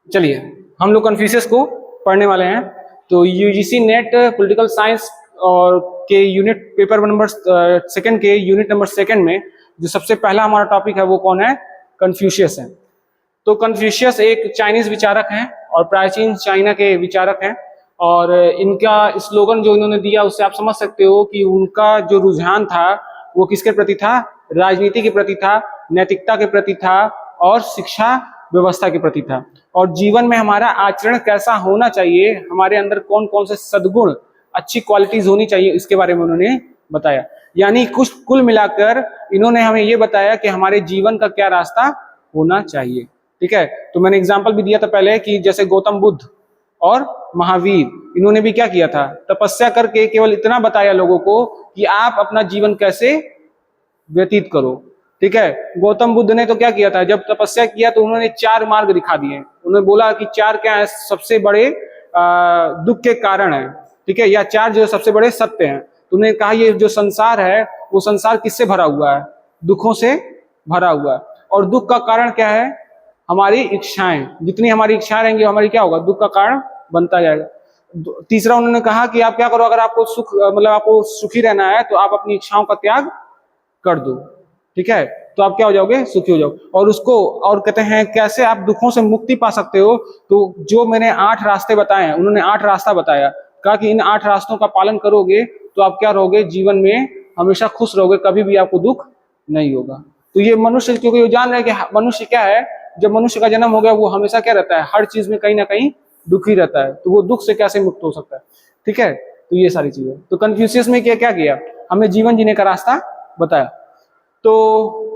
चलिए हम लोग कन्फ्यूशियस को पढ़ने वाले हैं। तो यूजीसी नेट पॉलिटिकल साइंस और के यूनिट पेपर नंबर सेकंड के यूनिट नंबर सेकंड में जो सबसे पहला हमारा टॉपिक है वो कौन है? कन्फ्यूशियस है। तो कन्फ्यूशियस एक चाइनीज विचारक हैं और प्राचीन चाइना के विचारक हैं, और इनका स्लोगन जो इन्होंने दिया उससे आप समझ सकते हो कि उनका जो रुझान था वो किसके प्रति था? राजनीति के प्रति था, नैतिकता के प्रति था और शिक्षा व्यवस्था के प्रति था। और जीवन में हमारा आचरण कैसा होना चाहिए, हमारे अंदर कौन कौन से सद्गुण, अच्छी क्वालिटीज होनी चाहिए, इसके बारे में उन्होंने बताया। यानी कुल मिलाकर इन्होंने हमें ये बताया कि हमारे जीवन का क्या रास्ता होना चाहिए। ठीक है, तो मैंने एग्जाम्पल भी दिया था पहले कि जैसे गौतम बुद्ध और महावीर, इन्होंने भी क्या किया था? तपस्या करके केवल इतना बताया लोगों को कि आप अपना जीवन कैसे व्यतीत करो। ठीक है, गौतम बुद्ध ने तो क्या किया था? जब तपस्या किया तो उन्होंने 4 मार्ग दिखा दिए। उन्होंने बोला कि 4 क्या है? सबसे बड़े दुख के कारण है। ठीक है, या 4 जो सबसे बड़े सत्य हैं। तो उन्होंने कहा ये जो संसार है वो संसार किससे भरा हुआ है? दुखों से भरा हुआ है। और दुख का कारण क्या है? हमारी इच्छाएं। जितनी हमारी इच्छाएं रहेंगी हमारी क्या होगा? दुख का कारण बनता जाएगा। तीसरा उन्होंने कहा कि आप क्या करो, अगर आपको सुख मतलब आपको सुखी रहना है तो आप अपनी इच्छाओं का त्याग कर दो। ठीक है, तो आप क्या हो जाओगे? सुखी हो जाओगे। और उसको और कहते हैं कैसे आप दुखों से मुक्ति पा सकते हो? तो जो मैंने 8 रास्ते बताए हैं, उन्होंने 8 रास्ता बताया, कहा कि इन 8 रास्तों का पालन करोगे तो आप क्या रहोगे? जीवन में हमेशा खुश रहोगे, कभी भी आपको दुख नहीं होगा। तो ये मनुष्य, क्योंकि वो जान रहे हैं कि मनुष्य क्या है, जब मनुष्य का जन्म हो गया वो हमेशा क्या रहता है? हर चीज में कहीं ना कहीं दुखी रहता है। तो वो दुख से कैसे मुक्त हो सकता है? ठीक है, तो ये सारी चीजें। तो कन्फ्यूशियस में क्या किया? हमें जीवन जीने का रास्ता बताया। तो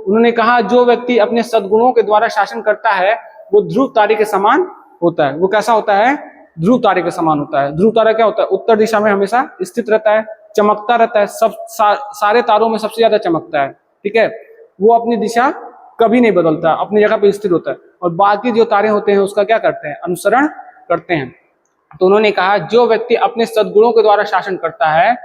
उन्होंने कहा जो व्यक्ति अपने सद्गुणों के द्वारा शासन करता है वो ध्रुव तारे के समान होता है। वो कैसा होता है? ध्रुव तारे के समान होता है। ध्रुव तारा क्या होता है? उत्तर दिशा में हमेशा स्थित रहता है, चमकता रहता है, सारे तारों में सबसे ज्यादा चमकता है। ठीक है, वो अपनी दिशा कभी नहीं बदलता, अपनी जगह पे स्थिर होता है। और बाकी जो तारे होते हैं उसका क्या करते हैं? अनुसरण करते हैं। तो उन्होंने कहा जो व्यक्ति अपने सद्गुणों के द्वारा शासन करता है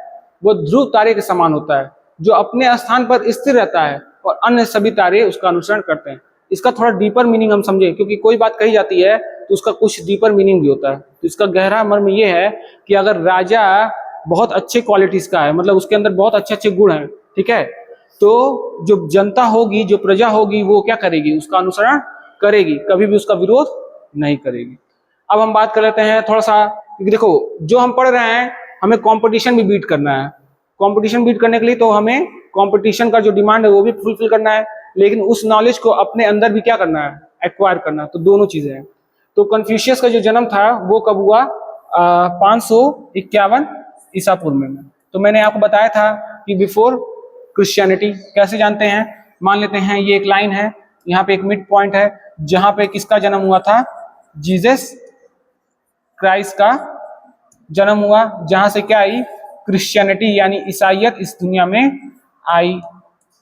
वो ध्रुव तारे के समान होता है, जो अपने स्थान पर स्थिर रहता है और अन्य सभी तारे उसका अनुसरण करते हैं। इसका थोड़ा डीपर मीनिंग हम समझें, क्योंकि कोई बात कही जाती है तो उसका कुछ डीपर मीनिंग भी होता है। तो इसका गहरा मर्म ये है कि अगर राजा बहुत अच्छे क्वालिटीज का है, मतलब उसके अंदर बहुत अच्छे अच्छे गुण हैं, ठीक है, तो जो जनता होगी, जो प्रजा होगी, वो क्या करेगी? उसका अनुसरण करेगी, कभी भी उसका विरोध नहीं करेगी। अब हम बात कर लेते हैं थोड़ा सा, क्योंकि देखो जो हम पढ़ रहे हैं हमें कंपटीशन भी बीट करना है। कंपटीशन बीट करने के लिए तो हमें कंपटीशन का जो डिमांड है वो भी फुलफिल करना है, लेकिन उस नॉलेज को अपने अंदर भी क्या करना है? एक्वायर करना है। तो दोनों चीजें हैं। तो कन्फ्यूशियस का जो जन्म था वो कब हुआ? 551 ईसा पूर्व में। तो मैंने आपको बताया था कि बिफोर क्रिश्चियनिटी। कैसे जानते हैं? मान लेते हैं ये एक लाइन है, यहाँ पे एक मिड पॉइंट है जहां पे किसका जन्म हुआ था? जीसस क्राइस्ट का जन्म हुआ, जहां से क्या आई? क्रिश्चियनिटी यानी ईसाइयत इस दुनिया में आई।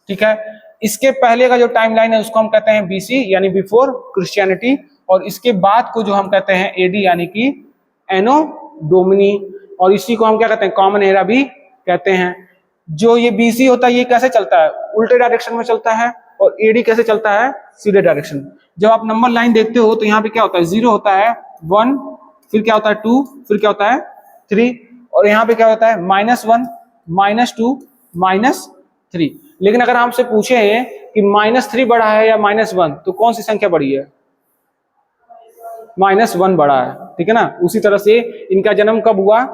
ठीक है, इसके पहले का जो टाइमलाइन है उसको हम कहते हैं बीसी यानी बिफोर क्रिश्चियनिटी, और इसके बाद को जो हम कहते हैं एडी यानी कि एनो डोमिनी, और इसी को हम क्या कहते हैं? कॉमन एरा भी कहते हैं। जो ये बीसी होता है ये कैसे चलता है? उल्टे डायरेक्शन में चलता है। और एडी कैसे चलता है? सीधे डायरेक्शन में। जब आप नंबर लाइन देखते हो तो यहाँ पे क्या होता है? 0 होता है, 1, फिर क्या होता है? 2, फिर क्या होता है? 3, और यहाँ पे क्या होता है? -1, -2, -3। लेकिन अगर हमसे पूछे कि -3 बड़ा है या -1, तो कौन सी संख्या बड़ी है? -1 बड़ा है। ठीक है ना। उसी तरह से इनका जन्म कब हुआ?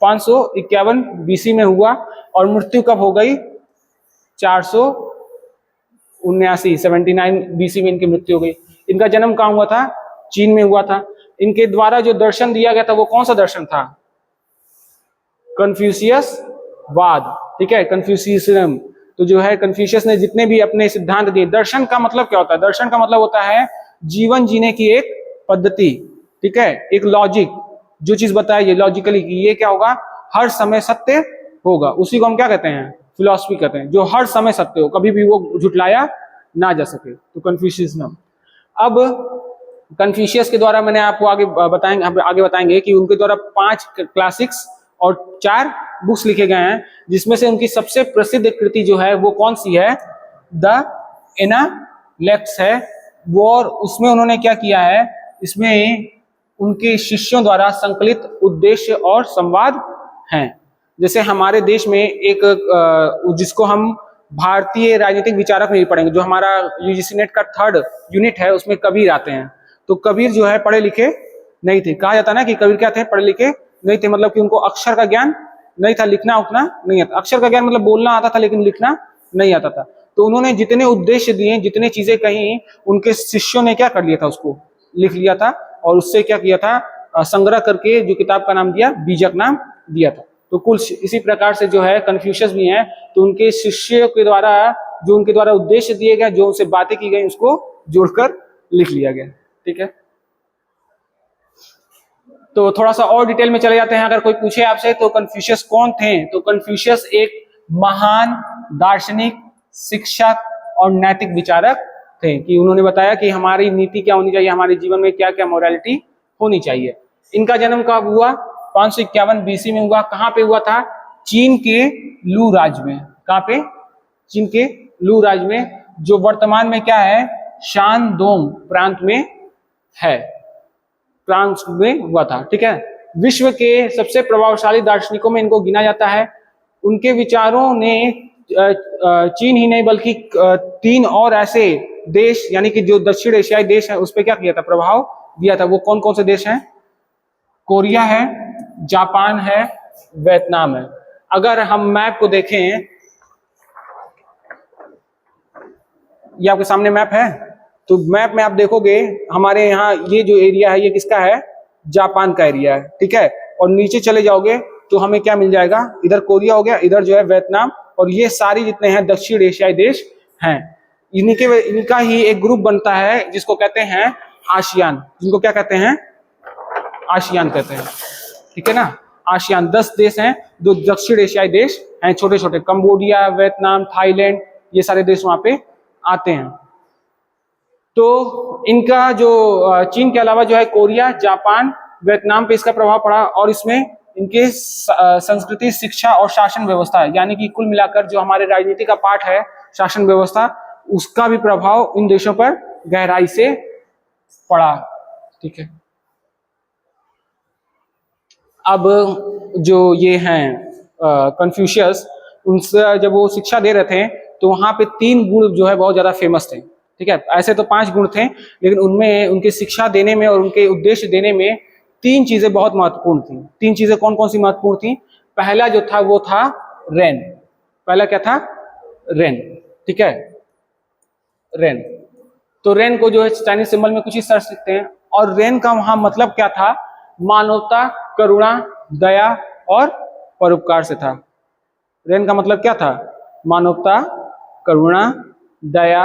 551 बीसी में हुआ, और मृत्यु कब हो गई? 479 बीसी में इनकी मृत्यु हो गई। इनका जन्म कहाँ हुआ था? चीन में हुआ था। इनके द्वारा जो दर्शन दिया गया था वो कौन सा दर्शन था? कन्फ्यूशियस वाद। ठीक है, कन्फ्यूशियसिज्म। तो जो है कन्फ्यूशियस ने जितने भी अपने सिद्धांत दिए, दर्शन का मतलब क्या होता है? दर्शन का मतलब होता है जीवन जीने की एक पद्धति। ठीक है, एक लॉजिक, जो चीज बताया ये लॉजिकली कि ये क्या होगा? हर समय सत्य होगा, उसी को हम क्या कहते हैं? फिलॉसफी कहते हैं, जो हर समय सत्य हो, कभी भी वो झुटलाया ना जा सके। तो कन्फ्यूशियसिज्म। अब कन्फ्यूशियस के द्वारा मैंने आपको आगे बताएंगे कि उनके द्वारा 5 क्लासिक्स और 4 बुक्स लिखे गए हैं, जिसमें से उनकी सबसे प्रसिद्ध कृति जो है वो कौन सी है? द एनालेक्स है वो। और उसमें उन्होंने क्या किया है? इसमें उनके शिष्यों द्वारा संकलित उद्देश्य और संवाद हैं। जैसे हमारे देश में एक जिसको हम भारतीय राजनीतिक विचारक में भी पढ़ेंगे, जो हमारा यूजीसी नेट का 3rd यूनिट है, उसमें कबीर आते हैं। तो कबीर जो है पढ़े लिखे नहीं थे। कहा जाता ना कि कबीर क्या थे, पढ़े लिखे नहीं थे, मतलब कि उनको अक्षर का ज्ञान नहीं था, लिखना उतना नहीं आता। अक्षर का ज्ञान मतलब बोलना आता था लेकिन लिखना नहीं आता था। तो उन्होंने जितने उद्देश्य दिए, जितने चीजें कही, उनके शिष्यों ने क्या कर लिया था, उसको लिख लिया था और उससे क्या किया था, संग्रह करके जो किताब का नाम दिया, बीजक नाम दिया था। तो कुल इसी प्रकार से जो है कन्फ्यूशियस भी हैं, तो उनके शिष्यों के द्वारा जो उनके द्वारा उद्देश्य दिए गए, जो उनसे बातें की गई, उसको जोड़कर लिख लिया गया। ठीक है, तो थोड़ा सा और डिटेल में चले जाते हैं। अगर कोई पूछे आपसे तो कन्फ्यूशियस कौन थे, तो कन्फ्यूशियस एक महान दार्शनिक, शिक्षक और नैतिक विचारक थे, कि उन्होंने बताया कि हमारी नीति क्या होनी चाहिए, हमारे जीवन में क्या क्या मोरालिटी होनी चाहिए। इनका जन्म कब हुआ, 551 बीसी में हुआ। कहाँ पे हुआ था, चीन के लू राज्य में। कहाँ पे, चीन के लू राज्य में, जो वर्तमान में क्या है, शानडोंग प्रांत में है, फ्रांस में हुआ था। ठीक है, विश्व के सबसे प्रभावशाली दार्शनिकों में इनको गिना जाता है। उनके विचारों ने चीन ही नहीं बल्कि 3 और ऐसे देश, यानी कि जो दक्षिण एशियाई देश है, उस पर क्या किया था, प्रभाव दिया था। वो कौन कौन से देश हैं, कोरिया है, जापान है, वियतनाम है। अगर हम मैप को देखें, ये आपके सामने मैप है, तो मैप में आप देखोगे हमारे यहाँ ये जो एरिया है, ये किसका है, जापान का एरिया है। ठीक है, और नीचे चले जाओगे तो हमें क्या मिल जाएगा, इधर कोरिया हो गया, इधर जो है वियतनाम, और ये सारी जितने हैं दक्षिण एशियाई देश हैं। इनका ही एक ग्रुप बनता है जिसको कहते हैं आसियान, जिनको क्या कहते हैं, आसियान कहते हैं। ठीक है ना, आसियान 10 देश हैं जो दक्षिण एशियाई देश हैं, छोटे छोटे, कंबोडिया, वियतनाम, थाईलैंड, ये सारे देश वहां पे आते हैं। तो इनका जो चीन के अलावा जो है कोरिया, जापान, वियतनाम पे इसका प्रभाव पड़ा, और इसमें इनके संस्कृति, शिक्षा और शासन व्यवस्था है, यानी कि कुल मिलाकर जो हमारे राजनीति का पार्ट है, शासन व्यवस्था, उसका भी प्रभाव इन देशों पर गहराई से पड़ा। ठीक है, अब जो ये हैं कन्फ्यूशियस, उनसे जब वो शिक्षा दे रहे थे तो वहां पे 3 गुण जो है बहुत ज्यादा फेमस थे। ठीक है, ऐसे तो 5 गुण थे, लेकिन उनमें उनकी शिक्षा देने में और उनके उद्देश्य देने में 3 चीजें बहुत महत्वपूर्ण थी। 3 चीजें कौन कौन सी महत्वपूर्ण थी, पहला जो था वो था रेन। पहला क्या था, रेन। ठीक है, रेन, तो रेन को जो है चाइनीज सिंबल में कुछ इस तरह से लिखते हैं, और रेन का वहां मतलब क्या था, मानवता, करुणा, दया और परोपकार से था। रेन का मतलब क्या था, मानवता, करुणा, दया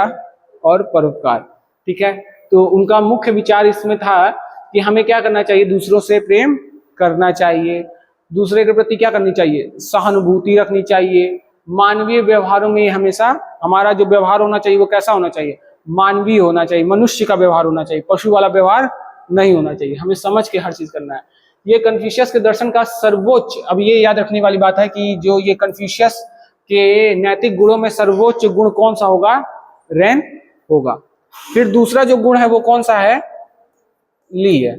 और परोपकार। ठीक है, तो उनका मुख्य विचार इसमें था कि हमें क्या करना चाहिए, दूसरों से प्रेम करना चाहिए, दूसरे के प्रति क्या करनी चाहिए, सहानुभूति रखनी चाहिए। मानवीय व्यवहारों में हमेशा हमारा जो व्यवहार होना चाहिए वो कैसा होना चाहिए, मानवीय होना चाहिए, मनुष्य का व्यवहार होना चाहिए, पशु वाला व्यवहार नहीं होना चाहिए। हमें समझ के हर चीज करना है। ये कन्फ्यूशियस के दर्शन का सर्वोच्च, अब ये याद रखने वाली बात है कि जो ये कन्फ्यूशियस के नैतिक गुणों में सर्वोच्च गुण कौन सा होगा, रेन होगा। फिर दूसरा जो गुण है वो कौन सा है, ली है।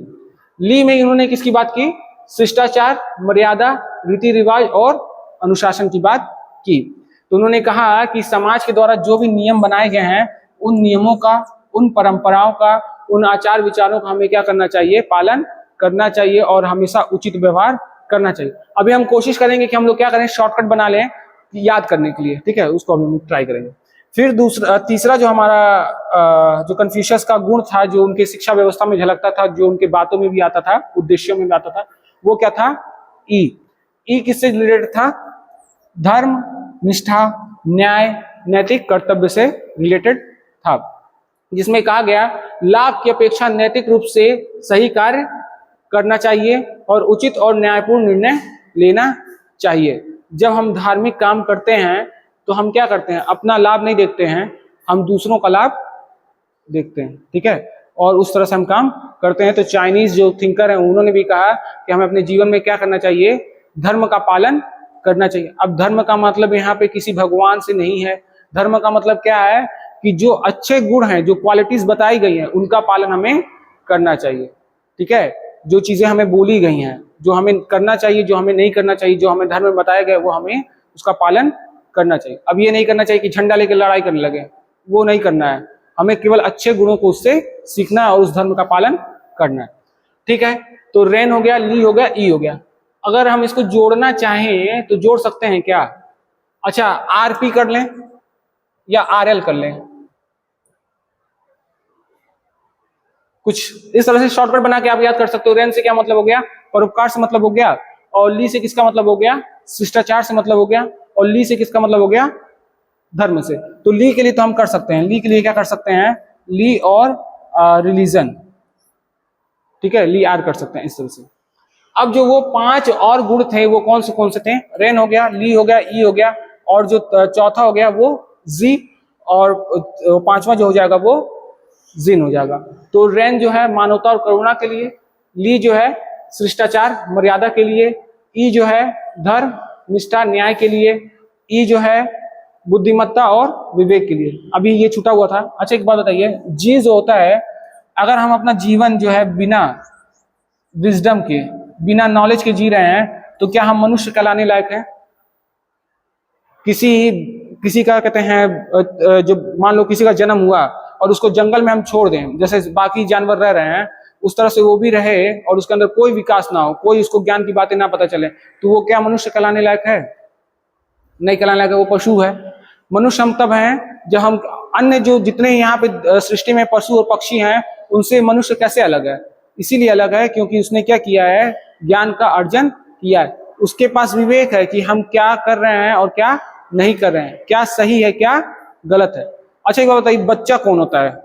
ली में इन्होंने किसकी बात की, शिष्टाचार, मर्यादा, रीति रिवाज और अनुशासन की बात की। तो उन्होंने कहा कि समाज के द्वारा जो भी नियम बनाए गए हैं, उन नियमों का, उन परंपराओं का, उन आचार विचारों का हमें क्या करना चाहिए, पालन करना चाहिए और हमेशा उचित व्यवहार करना चाहिए। अभी हम कोशिश करेंगे कि हम लोग क्या करें, शॉर्टकट बना लें याद करने के लिए। ठीक है, उसको अभी हम ट्राई करेंगे। फिर तीसरा जो हमारा जो कन्फ्यूशियस का गुण था, जो उनके शिक्षा व्यवस्था में झलकता था, जो उनके बातों में भी आता था, उद्देश्यों में भी आता था, वो क्या था, ई किससे रिलेटेड था, धर्म, निष्ठा, न्याय, नैतिक कर्तव्य से रिलेटेड था, जिसमें कहा गया लाभ की अपेक्षा नैतिक रूप से सही कार्य करना चाहिए और उचित और न्यायपूर्ण निर्णय लेना चाहिए। जब हम धार्मिक काम करते हैं तो हम क्या करते हैं, अपना लाभ नहीं देखते हैं, हम दूसरों का लाभ देखते हैं। ठीक है, और उस तरह से हम काम करते हैं। तो चाइनीज जो थिंकर है उन्होंने भी कहा कि हमें अपने जीवन में क्या करना चाहिए, धर्म का पालन करना चाहिए। अब धर्म का मतलब यहाँ पे किसी भगवान से नहीं है, धर्म का मतलब क्या है कि जो अच्छे गुण हैं, जो क्वालिटीज बताई गई हैं, उनका पालन हमें करना चाहिए। ठीक है, जो चीजें हमें बोली गई हैं, जो हमें करना चाहिए, जो हमें नहीं करना चाहिए, जो हमें धर्म में बताया गया वो हमें उसका पालन करना चाहिए। अब ये नहीं करना चाहिए कि झंडा लेकर लड़ाई करने लगे, वो नहीं करना है। हमें केवल अच्छे गुणों को उससे सीखना है और उस धर्म का पालन करना है। ठीक है, तो रेन हो गया, ली हो गया, ई हो गया। अगर हम इसको जोड़ना चाहें तो जोड़ सकते हैं क्या? अच्छा, आरपी कर लें या आरएल कर लें, कुछ इस तरह से शॉर्टकट बना के आप याद कर सकते हो। रेन से क्या मतलब हो गया? परोपकार से मतलब हो गया। और ली से किसका मतलब हो गया? शिष्टाचार से मतलब हो गया। और ली से किसका मतलब हो गया? धर्म से। तो ली के लिए तो हम कर सकते हैं, ली के लिए क्या कर सकते हैं? ली और रिलीजन, ठीक है, ली आर कर सकते हैं इस तरह से। अब जो वो 5 और गुण थे वो कौन से थे? रेन हो गया, ली हो गया, ई हो गया, और जो चौथा हो गया वो जी, और 5वां जो हो जाएगा वो जिन हो जाएगा। तो रेन जो है मानवता और करुणा के लिए, ली जो है शिष्टाचार मर्यादा के लिए, ई जो है धर्म निष्ठा न्याय के लिए, ई जो है बुद्धिमत्ता और विवेक के लिए। अभी ये छूटा हुआ था। अच्छा एक बात बताइए, जी जो होता है, अगर हम अपना जीवन जो है बिना विजडम के, बिना नॉलेज के जी रहे हैं तो क्या हम मनुष्य कहलाने लायक हैं? किसी का कहते हैं, जो मान लो किसी का जन्म हुआ और उसको जंगल में हम छोड़ दें, जैसे बाकी जानवर रह रहे हैं उस तरह से वो भी रहे, और उसके अंदर कोई विकास ना हो, कोई उसको ज्ञान की बातें ना पता चले, तो वो क्या मनुष्य कहलाने लायक है? नहीं कहलाने लायक है, वो पशु है। मनुष्य हम तब हैं जब हम अन्य जो जितने यहाँ पे सृष्टि में पशु और पक्षी हैं उनसे मनुष्य कैसे अलग है? इसीलिए अलग है क्योंकि उसने क्या किया है? ज्ञान का अर्जन किया है। उसके पास विवेक है कि हम क्या कर रहे हैं और क्या नहीं कर रहे हैं, क्या सही है क्या गलत है। अच्छा एक बात बताइए, बच्चा कौन होता है?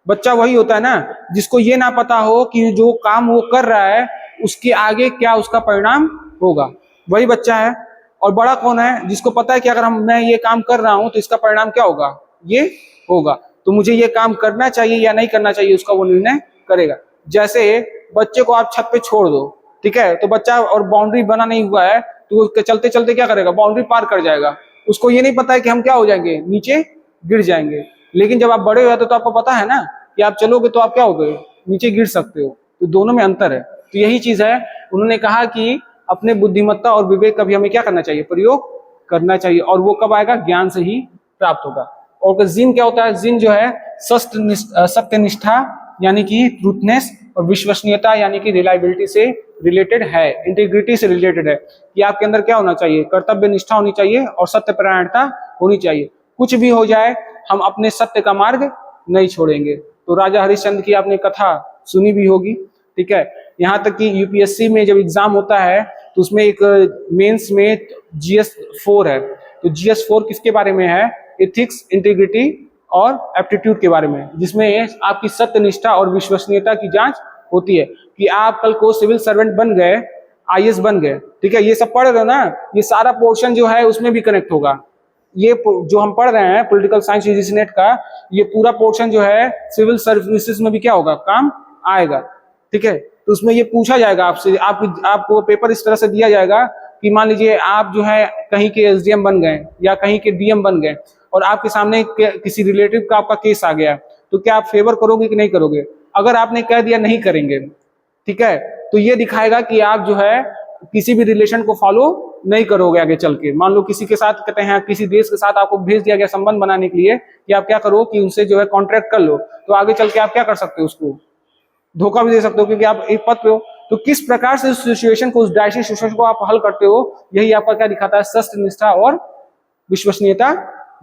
बच्चा वही होता है ना जिसको ये ना पता हो कि जो काम वो कर रहा है उसके आगे क्या उसका परिणाम होगा, वही बच्चा है। और बड़ा कौन है? जिसको पता है कि अगर मैं ये काम कर रहा हूं तो इसका परिणाम क्या होगा, ये होगा, तो मुझे ये काम करना चाहिए या नहीं करना चाहिए उसका वो निर्णय करेगा। जैसे बच्चे को आप छत पे छोड़ दो, ठीक है, तो बच्चा और बाउंड्री बना नहीं हुआ है तो चलते चलते क्या करेगा? बाउंड्री पार कर जाएगा। उसको ये नहीं पता है कि हम क्या हो जाएंगे, नीचे गिर जाएंगे। लेकिन जब आप बड़े हो जाते तो आपको पता है ना कि आप चलोगे तो आप क्या हो गए, नीचे गिर सकते हो। तो दोनों में अंतर है। तो यही चीज है, उन्होंने कहा कि अपने बुद्धिमत्ता और विवेक का भी हमें क्या करना चाहिए? प्रयोग करना चाहिए। और वो कब आएगा? ज्ञान से ही प्राप्त होगा। और जिन क्या होता है? जिन जो है सत्यनिष्ठा यानी कि ट्रूथनेस, और विश्वसनीयता यानी कि रिलायबिलिटी से रिलेटेड है, इंटीग्रिटी से रिलेटेड है कि आपके अंदर क्या होना चाहिए? कर्तव्य निष्ठा होनी चाहिए और सत्यपरायणता होनी चाहिए। कुछ भी हो जाए हम अपने सत्य का मार्ग नहीं छोड़ेंगे। तो राजा हरिश्चंद्र की आपने कथा सुनी भी होगी, ठीक है। यहाँ तक कि यूपीएससी में जब एग्जाम होता है तो उसमें एक मेंस में GS4 है। तो GS4 किसके बारे में है? एथिक्स, इंटीग्रिटी और एप्टीट्यूड के बारे में, जिसमें आपकी सत्यनिष्ठा और विश्वसनीयता की जांच होती है कि आप कल को सिविल सर्वेंट बन गए, IAS बन गए, ठीक है। ये सब पढ़ रहे हो ना, ये सारा पोर्शन जो है उसमें भी कनेक्ट होगा। ये जो हम पढ़ रहे हैं पॉलिटिकल साइंस यूजीसी नेट का, ये पूरा पोर्शन जो है सिविल सर्विसेज में भी क्या होगा? काम आएगा, ठीक है। तो उसमें ये पूछा जाएगा आपसे, आपको पेपर इस तरह से दिया जाएगा कि मान लीजिए आप जो है कहीं के SDM बन गए या कहीं के DM बन गए और आपके सामने किसी रिलेटिव का आपका केस आ गया, तो क्या आप फेवर करोगे कि नहीं करोगे? अगर आपने कह दिया नहीं करेंगे, ठीक है, तो ये दिखाएगा कि आप जो है किसी भी रिलेशन को फॉलो नहीं करोगे आगे चल के। मान लो किसी के साथ कहते हैं, किसी देश के साथ आपको भेज दिया गया संबंध बनाने के लिए कि आप क्या करो कि उनसे जो है कॉन्ट्रैक्ट कर लो, तो आगे चल के आप क्या कर सकते हो? उसको धोखा भी दे सकते हो क्योंकि आप एक पद पे हो। तो किस प्रकार से उस सिचुएशन को, उस डायसी सिचुएशन को आप हल करते हो, यही आपका क्या दिखाता है? सत्यनिष्ठा और विश्वसनीयता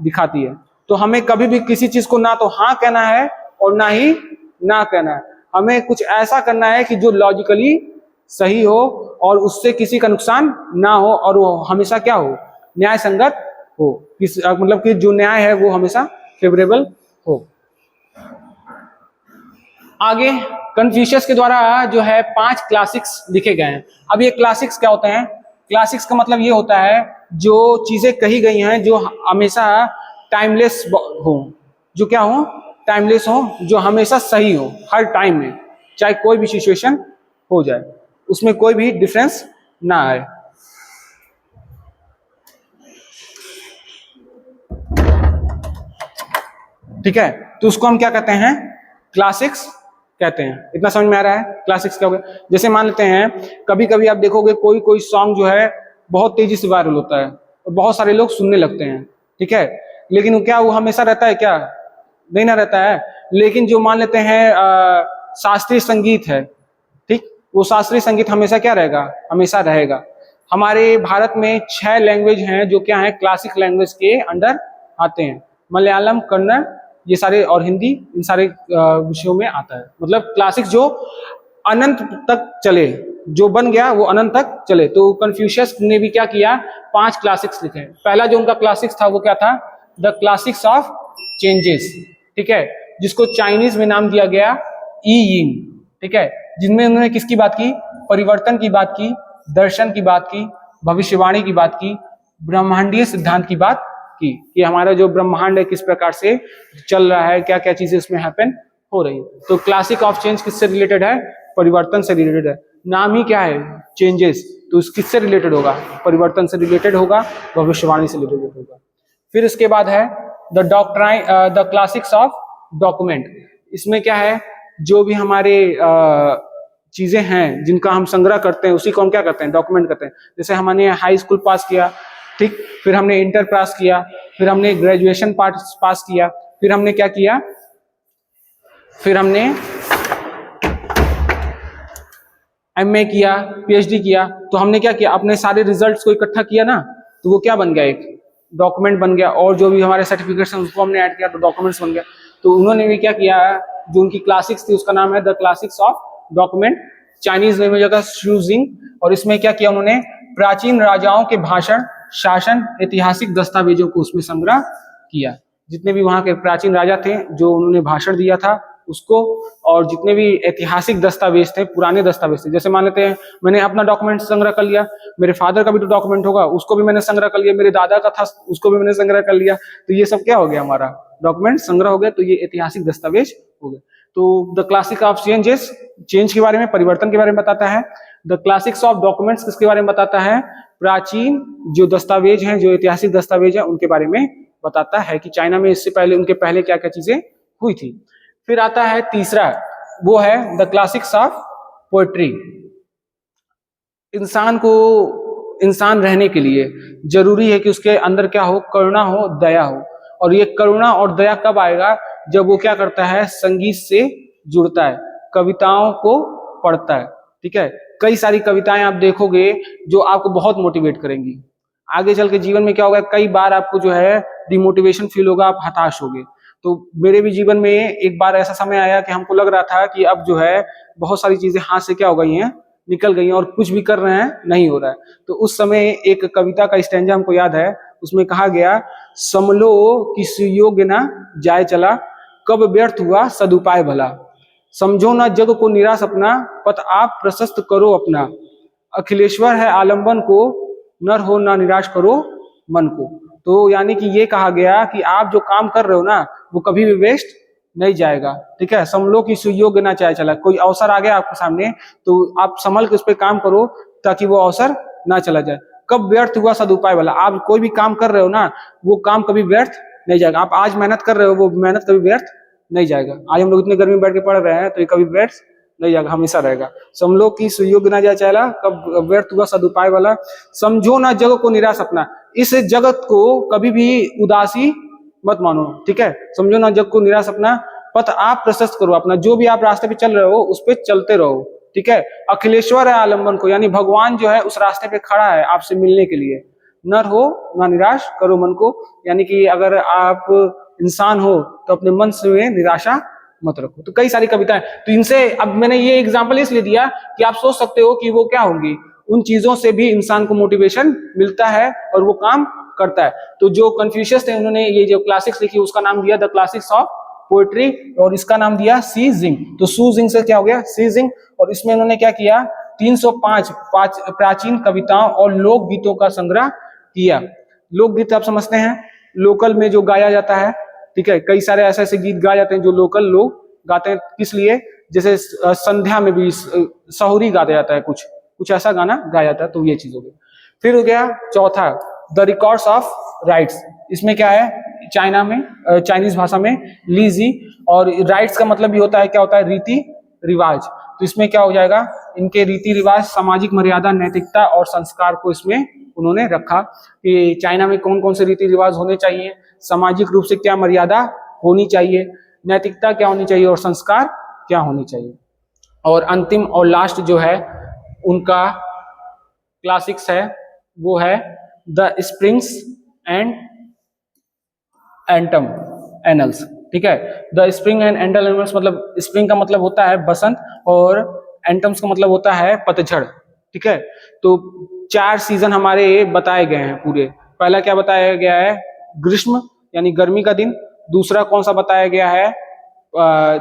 दिखाती है। तो हमें कभी भी किसी चीज को ना तो हाँ कहना है और ना ही ना कहना है। हमें कुछ ऐसा करना है कि जो लॉजिकली सही हो और उससे किसी का नुकसान ना हो, और वो हमेशा क्या हो? न्याय संगत हो, मतलब कि जो न्याय है वो हमेशा फेवरेबल हो। आगे कन्फ्यूशियस के द्वारा जो है 5 क्लासिक्स लिखे गए हैं। अब ये क्लासिक्स क्या होते हैं? क्लासिक्स का मतलब ये होता है जो चीजें कही गई हैं जो हमेशा टाइमलेस हो, जो क्या हो? टाइमलेस हो, जो हमेशा सही हो हर टाइम में, चाहे कोई भी सिचुएशन हो जाए, उसमें कोई भी डिफरेंस ना आए। ठीक है, तो उसको हम क्या कहते हैं? क्लासिक्स कहते हैं। इतना समझ में आ रहा है क्लास 6 क्या हो गया। जैसे मान लेते हैं कभी कभी आप देखोगे कोई कोई सॉन्ग जो है बहुत तेजी से वायरल होता है और बहुत सारे लोग सुनने लगते हैं, ठीक है, लेकिन वो क्या वो हमेशा रहता है क्या? नहीं ना रहता है। लेकिन जो मान लेते हैं शास्त्रीय संगीत है, ठीक, वो शास्त्रीय संगीत हमेशा क्या रहेगा? हमेशा रहेगा। हमारे भारत में 6 लैंग्वेज हैं जो क्या है क्लासिक लैंग्वेज के अंडर आते हैं। मलयालम, कन्नड़, ये सारे, और हिंदी, इन सारे विषयों में आता है। मतलब क्लासिक जो अनंत तक चले, जो बन गया वो अनंत तक चले। तो कन्फ्यूशियस ने भी क्या किया? 5 क्लासिक्स लिखे। पहला जो उनका क्लासिक्स था वो क्या था? द क्लासिक्स ऑफ चेंजेस, ठीक है, जिसको चाइनीज में नाम दिया गया ई यिंग, ठीक है, जिनमें उन्होंने किसकी बात की? परिवर्तन की बात की, दर्शन की बात की, भविष्यवाणी की बात की, ब्रह्मांडीय सिद्धांत की बात की, कि हमारा जो ब्रह्मांड है किस प्रकार से चल रहा है, क्या क्या चीजें उसमें हैपन हो रही है। तो क्लासिक ऑफ चेंज किससे रिलेटेड है? परिवर्तन से रिलेटेड है। नाम ही क्या है? चेंजेस, तो किससे रिलेटेड होगा? परिवर्तन से रिलेटेड होगा, भविष्यवाणी से रिलेटेड होगा। फिर इसके बाद है द क्लासिक्स ऑफ डॉक्यूमेंट। इसमें क्या है? जो भी हमारे चीजें हैं जिनका हम संग्रह करते हैं उसी को हम क्या करते हैं? डॉक्यूमेंट करते हैं। जैसे हमने हाई स्कूल पास किया, ठीक, फिर हमने इंटर पास किया, फिर हमने ग्रेजुएशन पास किया, फिर हमने क्या किया? फिर हमने एमए किया, पीएचडी किया, तो हमने क्या किया? अपने सारे रिजल्ट्स को इकट्ठा किया ना, तो वो क्या बन गया? एक डॉक्यूमेंट बन गया। और जो भी हमारे सर्टिफिकेट्स हैं उसको हमने ऐड किया तो डॉक्यूमेंट्स बन गया। तो उन्होंने भी क्या किया? जो उनकी क्लासिक्स थी उसका नाम है the classics of document, Chinese language का शूजिंग। और इसमें क्या किया उन्होंने? प्राचीन राजाओं के भाषण, शासन, ऐतिहासिक दस्तावेजों को उसमें संग्रह किया। जितने भी वहां के प्राचीन राजा थे जो उन्होंने भाषण दिया था उसको, और जितने भी ऐतिहासिक दस्तावेज थे, पुराने दस्तावेज थे, जैसे मान लेते हैं मैंने अपना डॉक्यूमेंट संग्रह कर लिया, मेरे फादर का भी तो डॉक्यूमेंट होगा, उसको भी मैंने संग्रह कर लिया, मेरे दादा का था उसको भी मैंने संग्रह कर लिया, तो ये सब क्या हो गया? हमारा डॉक्यूमेंट संग्रह हो गया। तो ये ऐतिहासिक दस्तावेज हो गए। तो the classic of changes, change के बारे में, परिवर्तन के बारे में बताता है। द क्लासिक्स ऑफ डॉक्यूमेंट्स किसके बारे में बताता है? प्राचीन जो दस्तावेज हैं, जो ऐतिहासिक दस्तावेज हैं, उनके बारे में बताता है कि चाइना में इससे पहले उनके पहले क्या क्या चीजें हुई थी। फिर आता है तीसरा, वो है द क्लासिक्स ऑफ पोएट्री। इंसान को, इंसान रहने के लिए जरूरी है कि उसके अंदर क्या हो? करुणा हो, दया हो। और ये करुणा और दया कब आएगा? जब वो क्या करता है? संगीत से जुड़ता है, कविताओं को पढ़ता है, ठीक है। कई सारी कविताएं आप देखोगे जो आपको बहुत मोटिवेट करेंगी। आगे चल के जीवन में क्या होगा? कई बार आपको जो है डिमोटिवेशन फील होगा, आप हताश होगे। तो मेरे भी जीवन में एक बार ऐसा समय आया कि हमको लग रहा था कि अब जो है बहुत सारी चीजें हाथ से क्या हो गई हैं? निकल गई हैं, और कुछ भी कर रहे हैं नहीं हो रहा है। तो उस समय एक कविता का स्टैंजा हमको याद है, उसमें कहा गया, समलो कि सुयोग्य ना जाए चला, कब व्यर्थ हुआ सदुपाय भला, समझो ना जग को निराश अपना, पथ आप प्रशस्त करो अपना, अखिलेश्वर है आलम्बन को, नर हो ना निराश करो मन को। तो यानी कि ये कहा गया कि आप जो काम कर रहे हो ना वो कभी भी वेस्ट नहीं जाएगा, ठीक है। समलो की सुयोग्य ना चाहे चला, कोई अवसर आ गया आपके सामने तो आप संभल के उस पर काम करो ताकि वो अवसर ना चला जाए। कब व्यर्थ हुआ सदुपाय वाला, आप कोई भी काम कर रहे हो ना वो काम कभी व्यर्थ नहीं जाएगा। आप आज मेहनत कर रहे हो, वो मेहनत कभी व्यर्थ नहीं जाएगा। आज हम लोग इतने गर्मी में बैठ के पढ़ रहे हैं तो ये कभी व्यर्थ नहीं जाएगा, हमेशा रहेगा। समलो की सुयोग्य ना जाए चला, कब व्यर्थ हुआ सदुपाय वाला, समझो ना जग को निराश अपना, इस जगत को कभी भी उदासी मत मानो, ठीक है। समझो ना जग को निराश अपना, पथ आप प्रशस्त करो अपना, जो भी आप रास्ते पे चल रहे हो उस पर चलते रहो, ठीक है। अखिलेश्वर है आलम्बन को, यानी भगवान जो है उस रास्ते पे खड़ा है आपसे मिलने के लिए। नर हो ना निराश करो मन को, यानी कि अगर आप इंसान हो तो अपने मन से निराशा मत रखो। तो कई सारी कविताएं, तो इनसे अब मैंने ये एग्जांपल इसलिए दिया कि आप सोच सकते हो कि वो क्या होंगी। उन चीजों से भी इंसान को मोटिवेशन मिलता है और वो काम करता है। तो जो कन्फ्यूशियस थे उन्होंने ये जो क्लासिक्स लिखी उसका नाम दिया द क्लासिक्स ऑफ पोएट्री, और इसका नाम दिया सी जिंग। तो सू जिंग से क्या हो गया? सी जिंग। और इसमें उन्होंने क्या किया? 305 प्राचीन कविताओं और लोकगीतों का संग्रह किया। लोकगीत आप समझते हैं, लोकल में जो गाया जाता है, ठीक है। कई सारे ऐसे ऐसे गीत गाए जाते हैं जो लोकल लोग गाते हैं, किस लिए? जैसे संध्या में भी सहुरी गाया जाता है, कुछ कुछ ऐसा गाना गाया जाता है। तो ये चीज हो गई। फिर हो गया चौथा, द रिकॉर्ड्स ऑफ राइट्स। इसमें क्या है? चाइना में, चाइनीज भाषा में लीजी, और राइट्स का मतलब भी होता है, क्या होता है? रीति रिवाज। तो इसमें क्या हो जाएगा, इनके रीति रिवाज, सामाजिक मर्यादा, नैतिकता और संस्कार को इसमें उन्होंने रखा कि चाइना में कौन कौन से रीति रिवाज होने चाहिए, सामाजिक रूप से क्या मर्यादा होनी चाहिए, नैतिकता क्या होनी चाहिए और संस्कार क्या होनी चाहिए। और अंतिम और लास्ट जो है उनका क्लासिक्स है वो है the springs and autumn annals. ठीक है, द स्प्रिंग एंड एंडल एनल्स मतलब स्प्रिंग का मतलब होता है बसंत और एंटम्स का मतलब होता है पतझड़। ठीक है, तो 4 सीजन हमारे बताए गए हैं पूरे। पहला क्या बताया गया है, ग्रीष्म यानी गर्मी का दिन। दूसरा कौन सा बताया गया है,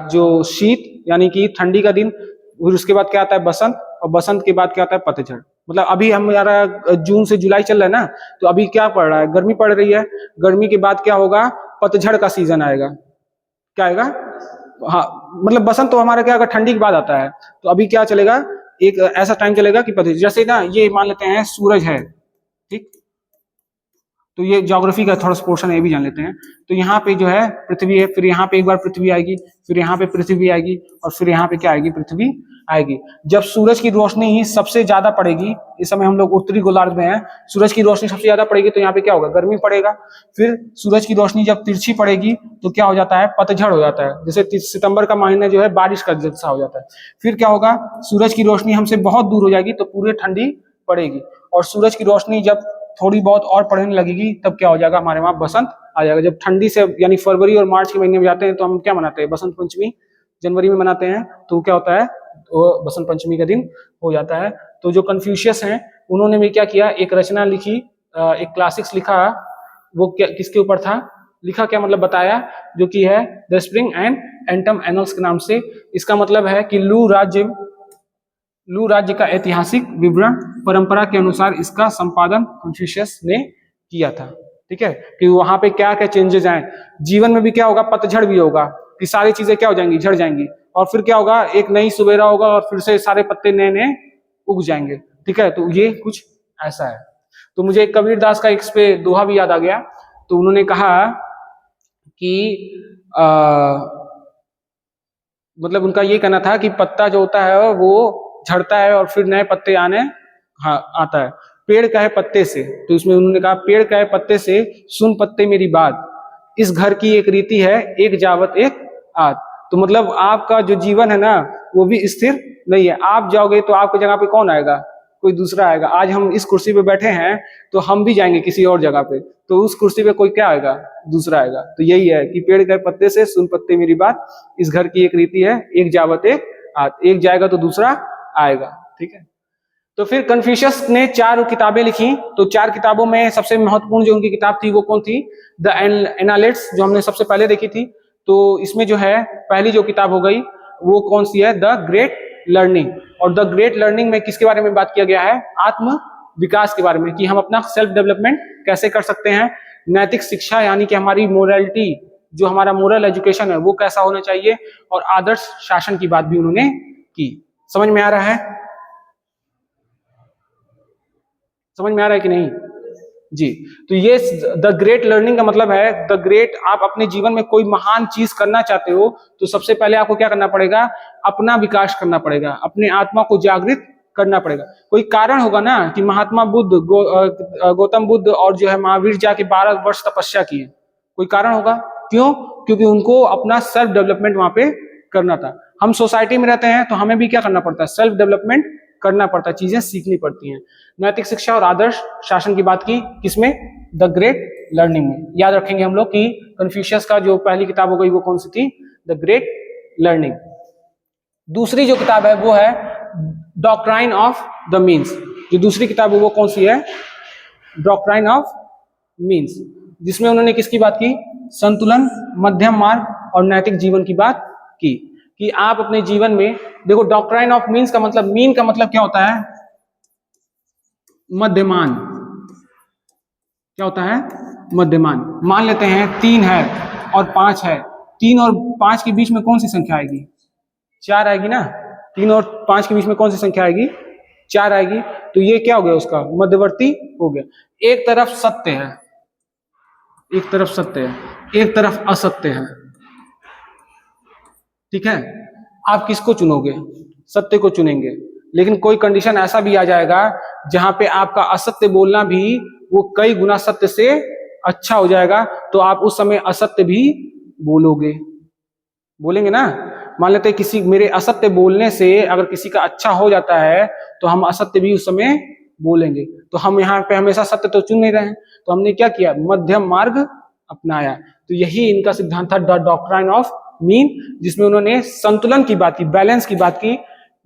जो शीत यानी कि ठंडी का दिन। फिर उसके बाद क्या आता है बसंत, और बसंत के बाद क्या आता है पतझड़। मतलब अभी हमारा जून से जुलाई चल रहा है ना, तो अभी क्या पड़ रहा है, गर्मी पड़ रही है। गर्मी के बाद क्या होगा, पतझड़ का सीजन आएगा। क्या आएगा, हाँ मतलब बसंत तो हमारा क्या होगा, ठंडी के बाद आता है। तो अभी क्या चलेगा, एक ऐसा टाइम चलेगा कि पतझड़, जैसे ना ये मान लेते हैं सूरज है, ठीक, तो ये ज्योग्राफी का थोड़ा सा पोर्शन ये भी जान लेते हैं। तो यहाँ पे जो है पृथ्वी है, फिर यहाँ पे एक बार पृथ्वी आएगी, फिर यहाँ पे पृथ्वी आएगी, और फिर यहाँ पे क्या आएगी, पृथ्वी आएगी। जब सूरज की रोशनी ही सबसे ज्यादा पड़ेगी, इस समय हम लोग उत्तरी गोलार्ध में हैं, सूरज की रोशनी सबसे ज्यादा पड़ेगी तो यहाँ पे क्या होगा, गर्मी पड़ेगा। फिर सूरज की रोशनी जब तिरछी पड़ेगी तो क्या हो जाता है, पतझड़ हो जाता है। जैसे सितंबर का महीना जो है बारिश का जैसा हो जाता है। फिर क्या होगा, सूरज की रोशनी हमसे बहुत दूर हो जाएगी तो पूरी ठंडी पड़ेगी, और सूरज की रोशनी जब थोड़ी बहुत और पड़ने लगेगी तब क्या हो जाएगा, हमारे वहां बसंत आ जाएगा। जब ठंडी से यानी फरवरी और मार्च के महीने में जाते हैं तो हम क्या मनाते हैं, बसंत पंचमी जनवरी में मनाते हैं। तो क्या होता है, वो बसंत पंचमी का दिन हो जाता है। तो जो कन्फ्यूशियस हैं उन्होंने भी क्या किया, एक रचना लिखी, एक क्लासिक्स लिखा। वो क्या, किसके ऊपर था, लिखा क्या मतलब बताया, जो कि है the spring and autumn annuls के नाम से। इसका मतलब है कि लू राज्य का ऐतिहासिक विवरण, परंपरा के अनुसार इसका संपादन कन्फ्यूशियस ने किया था। ठीक है, कि वहां पे क्या क्या चेंजेस आए, जीवन में भी क्या होगा, पतझड़ भी होगा, कि सारी चीजें क्या हो जाएंगी, झड़ जाएंगी, और फिर क्या होगा, एक नई सुबेरा होगा और फिर से सारे पत्ते नए नए उग जाएंगे। ठीक है, तो ये कुछ ऐसा है। तो मुझे कबीर दास का इस पे दोहा भी याद आ गया। तो उन्होंने कहा कि मतलब उनका ये कहना था कि पत्ता जो होता है वो झड़ता है और फिर नए पत्ते आने, हाँ आता है, पेड़ का है पत्ते से। तो इसमें उन्होंने कहा, पेड़ का है पत्ते से, सुन पत्ते मेरी बात, इस घर की एक रीति है, एक जावत एक आद। तो मतलब आपका जो जीवन है ना वो भी स्थिर नहीं है। आप जाओगे तो आपकी जगह पे कौन आएगा, कोई दूसरा आएगा। आज हम इस कुर्सी पे बैठे हैं तो हम भी जाएंगे किसी और जगह पे, तो उस कुर्सी पे कोई क्या आएगा, दूसरा आएगा। तो यही है कि पेड़ के पत्ते से, सुन पत्ते मेरी बात, इस घर की एक रीति है, एक जावत एक आद, एक जाएगा तो दूसरा आएगा। ठीक है, तो फिर कन्फ्यूशियस ने 4 किताबें लिखी। तो 4 किताबों में सबसे महत्वपूर्ण जो उनकी किताब थी वो कौन थी, द एनालिट्स, जो हमने सबसे पहले देखी थी। तो इसमें जो है पहली जो किताब हो गई वो कौन सी है, द ग्रेट लर्निंग। और द ग्रेट लर्निंग में किसके बारे में बात किया गया है, आत्म विकास के बारे में, कि हम अपना सेल्फ डेवलपमेंट कैसे कर सकते हैं। नैतिक शिक्षा यानी कि हमारी मोरालिटी, जो हमारा मोरल एजुकेशन है वो कैसा होना चाहिए, और आदर्श शासन की बात भी उन्होंने की। समझ में आ रहा है, समझ में आ रहा है कि नहीं जी। तो ये द ग्रेट लर्निंग का मतलब है, द ग्रेट, आप अपने जीवन में कोई महान चीज करना चाहते हो तो सबसे पहले आपको क्या करना पड़ेगा, अपना विकास करना पड़ेगा, अपने आत्मा को जागृत करना पड़ेगा। कोई कारण होगा ना कि महात्मा बुद्ध, गौतम बुद्ध और जो है महावीर जाके 12 वर्ष तपस्या किए, कोई कारण होगा। क्यों, क्योंकि उनको अपना सेल्फ डेवलपमेंट वहां पे करना था। हम सोसाइटी में रहते हैं तो हमें भी क्या करना पड़ता है, सेल्फ डेवलपमेंट करना पड़ता है, चीजें सीखनी पड़ती हैं। नैतिक शिक्षा और आदर्श शासन की बात की किसमें, द ग्रेट लर्निंग में। याद रखेंगे हम लोग कि कन्फ्यूशियस का जो पहली किताब हो गई वो कौन सी थी, द ग्रेट लर्निंग। दूसरी जो किताब है वो है डॉक्ट्राइन ऑफ द मीन्स। जो दूसरी किताब है वो कौन सी है, डॉक्ट्राइन ऑफ मीन्स, जिसमें उन्होंने किसकी बात की, संतुलन, मध्यम मार्ग और नैतिक जीवन की बात की। कि आप अपने जीवन में देखो, डॉक्ट्राइन ऑफ मीन्स का मतलब, मीन का मतलब क्या होता है, मध्यमान। क्या होता है, मध्यमान। मान लेते हैं 3 है और 5 है, 3 और 5 के बीच में कौन सी संख्या आएगी, 4 आएगी ना। 3 और 5 के बीच में कौन सी संख्या आएगी, 4 आएगी। तो ये क्या हो गया, उसका मध्यवर्ती हो गया। एक तरफ सत्य है, एक तरफ सत्य है, एक तरफ असत्य है। ठीक है, आप किसको चुनोगे? सत्य को चुनेंगे। लेकिन कोई कंडीशन ऐसा भी आ जाएगा जहां पे आपका असत्य बोलना भी वो कई गुना सत्य से अच्छा हो जाएगा, तो आप उस समय असत्य भी बोलोगे, बोलेंगे ना। मान लेते हैं किसी मेरे असत्य बोलने से अगर किसी का अच्छा हो जाता है तो हम असत्य भी उस समय बोलेंगे। तो हम यहाँ पे हमेशा सत्य तो चुन नहीं रहे हैं, तो हमने क्या किया? मध्यम मार्ग अपनाया। तो यही इनका सिद्धांत था, द डॉक्ट्राइन ऑफ मीन, जिसमें उन्होंने संतुलन की बात की, बैलेंस की बात की,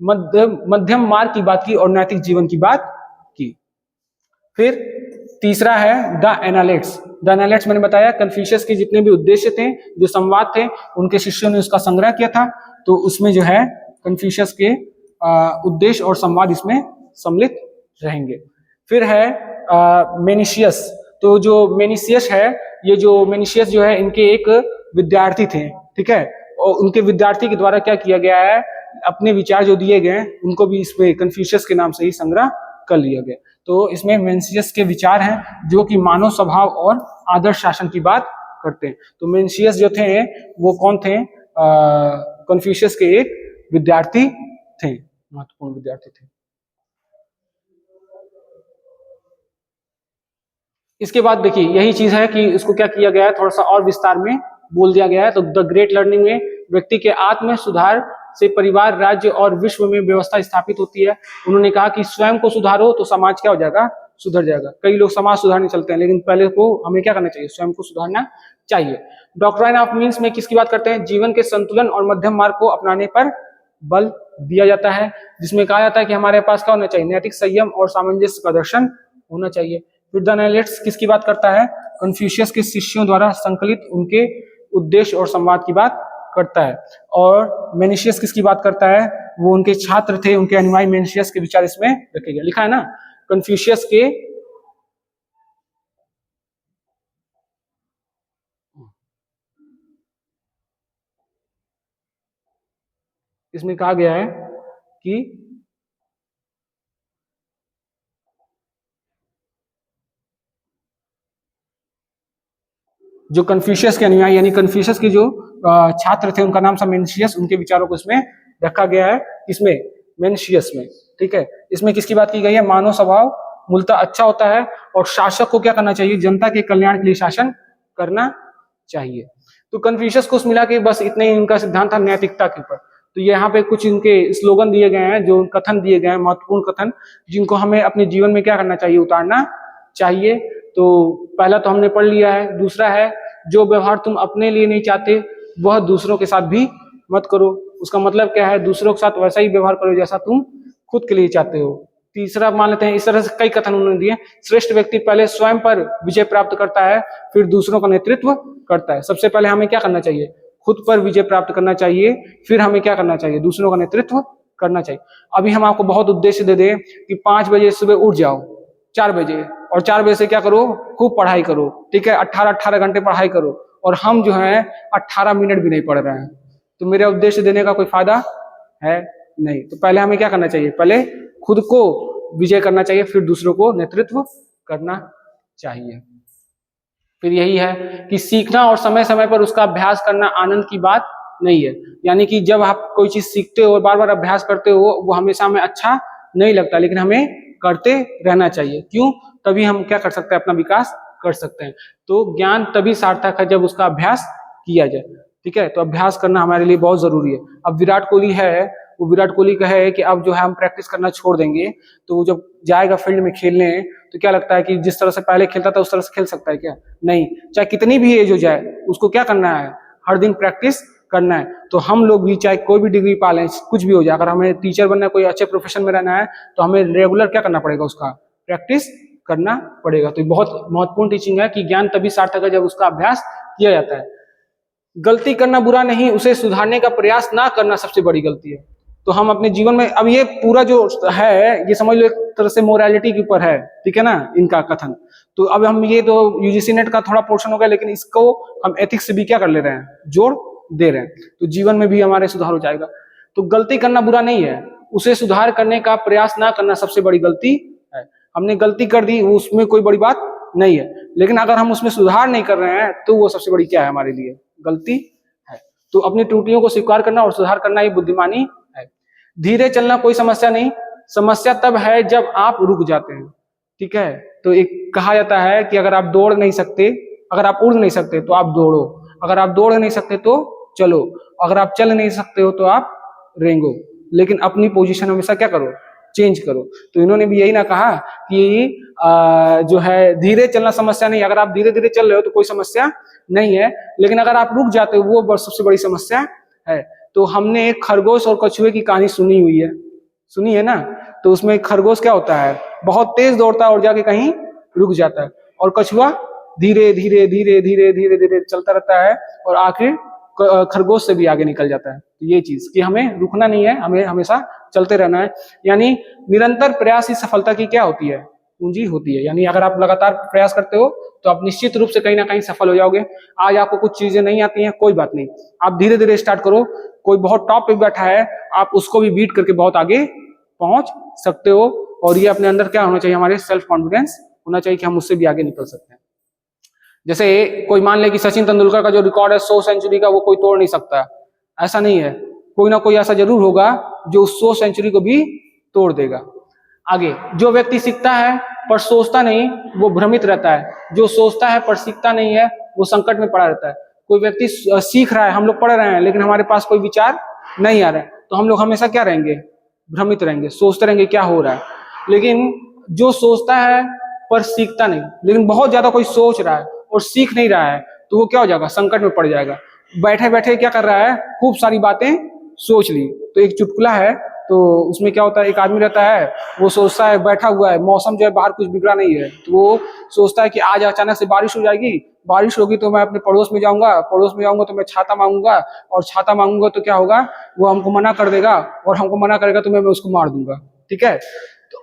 मध्यम मार्ग की बात की और नैतिक जीवन की बात की। फिर तीसरा है द एनालिट्स। द एनालिट्स मैंने बताया कन्फ्यूशियस के जितने भी उद्देश्य थे, जो संवाद थे, उनके शिष्यों ने उसका संग्रह किया था। तो उसमें जो है कन्फ्यूशियस के उद्देश्य और संवाद इसमें सम्मिलित रहेंगे। फिर है मेनिशियस। तो जो मेनिशियस है, ये जो मेनिशियस जो है इनके एक विद्यार्थी थे, ठीक है, और उनके विद्यार्थी के द्वारा क्या किया गया है, अपने विचार जो दिए गए उनको भी इसमें कन्फ्यूशियस के नाम से ही संग्रह कर लिया गया। तो इसमें मेनिशियस के विचार हैं जो कि मानव स्वभाव और आदर्श शासन की बात करते हैं। तो मेनिशियस जो थे वो कौन थे? कन्फ्यूशियस के एक विद्यार्थी थे, महत्वपूर्ण विद्यार्थी थे। इसके बाद देखिए यही चीज है कि इसको क्या किया गया है, थोड़ा सा और विस्तार में बोल दिया गया है। तो द ग्रेट लर्निंग में व्यक्ति के आत्म सुधार से परिवार, राज्य और विश्व में व्यवस्था स्थापित होती है। उन्होंने कहा कि स्वयं को सुधारो तो समाज क्या हो जाएगा? सुधर जाएगा। कई लोग समाज सुधारने चलते हैं, लेकिन पहले को हमें क्या करना चाहिए? स्वयं को सुधारना चाहिए। डॉक्ट्राइन ऑफ मीन्स में किसकी बात करते हैं? जीवन के संतुलन और मध्यम मार्ग को अपनाने पर बल दिया जाता है, जिसमें कहा जाता है कि हमारे पास क्या होना चाहिए? नैतिक संयम और सामंजस्य का दर्शन होना चाहिए। फिर द एनालिट्स किसकी बात करता है? कन्फ्यूशियस के शिष्यों द्वारा संकलित उनके उद्देश्य और संवाद की बात करता है। और मेनिशियस किसकी बात करता है? वो उनके छात्र थे, उनके अनुयायी मेनिशियस के विचार इसमें रखे गए। लिखा है ना, कन्फ्यूशियस के इसमें कहा गया है कि जो कन्फ्यूशियस के अनुयायी यानी कन्फ्यूशियस के जो छात्र थे उनका नाम था मेनिशियस, उनके विचारों को इसमें रखा गया है। इसमें मेनिशियस में, ठीक है। इसमें किसकी बात की गई है? मानव स्वभाव मूलतः अच्छा होता है और शासक को क्या करना चाहिए? जनता के कल्याण के लिए शासन करना चाहिए। तो कन्फ्यूशियस को मिला के बस इतने ही इनका सिद्धांत था नैतिकता के ऊपर। तो यहाँ पे कुछ इनके स्लोगन दिए गए हैं, जो कथन दिए गए हैं, महत्वपूर्ण कथन, जिनको हमें अपने जीवन में क्या करना चाहिए? उतारना चाहिए। तो पहला तो हमने पढ़ लिया है। दूसरा है, जो व्यवहार तुम अपने लिए नहीं चाहते वह दूसरों के साथ भी मत करो। उसका मतलब क्या है? दूसरों के साथ वैसा ही व्यवहार करो जैसा तुम खुद के लिए चाहते हो। तीसरा मान लेते हैं, इस तरह से कई कथन उन्होंने दिए। श्रेष्ठ व्यक्ति पहले स्वयं पर विजय प्राप्त करता है, फिर दूसरों का नेतृत्व करता है। सबसे पहले हमें क्या करना चाहिए? खुद पर विजय प्राप्त करना चाहिए, फिर हमें क्या करना चाहिए? दूसरों का नेतृत्व करना चाहिए। अभी हम आपको बहुत उद्देश्य दे दें कि 5 बजे सुबह उठ जाओ, 4 बजे, और 4 बजे से क्या करो? खूब पढ़ाई करो, ठीक है, 18 घंटे पढ़ाई करो, और हम जो है 18 मिनट भी नहीं पढ़ रहे हैं, तो मेरे उद्देश्य देने का कोई फायदा है नहीं। तो पहले हमें क्या करना चाहिए? पहले खुद को विजय करना चाहिए, फिर दूसरों को नेतृत्व करना चाहिए। फिर यही है कि सीखना और समय समय पर उसका अभ्यास करना आनंद की बात नहीं है। यानी कि जब आप कोई चीज सीखते हो और बार बार अभ्यास करते हो, वो हमेशा हमें अच्छा नहीं लगता, लेकिन हमें करते रहना चाहिए। क्यों? तभी हम क्या कर सकते हैं? अपना विकास कर सकते हैं। तो ज्ञान तभी सार्थक है जब उसका अभ्यास किया जाए, ठीक है। तो अभ्यास करना हमारे लिए बहुत जरूरी है। अब विराट कोहली है, वो विराट कोहली का है कि अब जो है हम प्रैक्टिस करना छोड़ देंगे, तो वो जब जाएगा फील्ड में खेलने, तो क्या लगता है कि जिस तरह से पहले खेलता था उस तरह से खेल सकता है क्या? नहीं। चाहे कितनी भी एज हो जाए, उसको क्या करना है? हर दिन प्रैक्टिस करना है। तो हम लोग भी चाहे कोई भी डिग्री पा लें, कुछ भी हो जाए, अगर हमें टीचर बनना है, कोई अच्छे प्रोफेशन में रहना है, तो हमें रेगुलर क्या करना पड़ेगा? उसका प्रैक्टिस करना पड़ेगा। तो बहुत महत्वपूर्ण टीचिंग है कि ज्ञान तभी सार्थक है जब उसका अभ्यास किया जाता है। गलती करना बुरा नहीं, उसे सुधारने का प्रयास ना करना सबसे बड़ी गलती है। तो हम अपने जीवन में, अब ये पूरा जो है ये समझ लो एक तरह से मोरालिटी के ऊपर है, ठीक है ना, इनका कथन। तो अब हम ये तो यूजीसी नेट का थोड़ा पोर्शन हो गया, लेकिन इसको हम एथिक्स से भी क्या कर ले रहे हैं? जोड़ दे रहे हैं। तो जीवन में भी हमारे सुधार हो जाएगा। तो गलती करना बुरा नहीं है, उसे सुधार करने का प्रयास ना करना सबसे बड़ी गलती है। हमने गलती कर दी, उसमें कोई बड़ी बात नहीं है, लेकिन अगर हम उसमें सुधार नहीं कर रहे हैं तो वो सबसे बड़ी क्या है? हमारे लिए गलती है। तो अपनी त्रुटियों को स्वीकार करना और सुधार करना ये बुद्धिमानी है। धीरे चलना कोई समस्या नहीं, समस्या तब है जब आप रुक जाते हैं। ठीक है, तो एक कहा जाता है कि अगर आप दौड़ नहीं सकते, अगर आप उड़ नहीं सकते तो आप दौड़ो, अगर आप दौड़ नहीं सकते तो चलो, अगर आप चल नहीं सकते हो तो आप रेंगो, लेकिन अपनी पोजीशन हमेशा क्या करो, चेंज करो। तो इन्होंने भी यही ना कहा कि जो है धीरे चलना समस्या नहीं, अगर आप धीरे धीरे चल रहे हो तो कोई समस्या नहीं है, लेकिन अगर आप रुक जाते हो वो सबसे बड़ी समस्या है। तो हमने एक खरगोश और कछुए की कहानी सुनी हुई है, सुनी है ना। तो उसमें खरगोश क्या होता है, बहुत तेज दौड़ता है और जाके कहीं रुक जाता है, और कछुआ धीरे धीरे धीरे धीरे धीरे धीरे चलता रहता है और आखिर खरगोश से भी आगे निकल जाता है। तो ये चीज कि हमें रुकना नहीं है, हमें हमेशा चलते रहना है। यानी निरंतर प्रयास ही सफलता की क्या होती है, पूंजी होती है। यानी अगर आप लगातार प्रयास करते हो तो आप निश्चित रूप से कहीं ना कहीं सफल हो जाओगे। आज आपको कुछ चीजें नहीं आती हैं, कोई बात नहीं, आप धीरे धीरे स्टार्ट करो। कोई बहुत टॉप पे बैठा है, आप उसको भी बीट करके बहुत आगे पहुंच सकते हो। और ये अपने अंदर क्या होना चाहिए, हमारे सेल्फ कॉन्फिडेंस होना चाहिए कि हम उससे भी आगे निकल सकते हैं। जैसे कोई मान ले कि सचिन तेंदुलकर का जो रिकॉर्ड है 100 सेंचुरी का, वो कोई तोड़ नहीं सकता, ऐसा नहीं है। कोई ना कोई ऐसा जरूर होगा जो उस 100 सेंचुरी को भी तोड़ देगा। आगे, जो व्यक्ति सीखता है पर सोचता नहीं वो भ्रमित रहता है, जो सोचता है पर सीखता नहीं है वो संकट में पड़ा रहता है। कोई व्यक्ति सीख रहा है, हम लोग पढ़ रहे हैं, लेकिन हमारे पास कोई विचार नहीं आ रहा है, तो हम लोग हमेशा क्या रहेंगे, भ्रमित रहेंगे, सोचते रहेंगे क्या हो रहा है। लेकिन जो सोचता है पर सीखता नहीं, लेकिन बहुत ज्यादा कोई सोच रहा है और सीख नहीं रहा है, तो वो क्या हो जाएगा, संकट में पड़ जाएगा। बैठे बैठे क्या कर रहा है, खूब सारी बातें सोच ली। तो एक चुटकुला है, तो उसमें क्या होता है, एक आदमी रहता है, वो सोचता है, बैठा हुआ है, मौसम जो है बाहर कुछ बिगड़ा नहीं है, तो वो सोचता है कि आज अचानक से बारिश हो जाएगी, बारिश होगी तो मैं अपने पड़ोस में जाऊंगा, पड़ोस में जाऊंगा तो मैं छाता मांगूंगा, और छाता मांगूंगा तो क्या होगा, वो हमको मना कर देगा, और हमको मना करेगा तो मैं उसको मार दूंगा। ठीक है,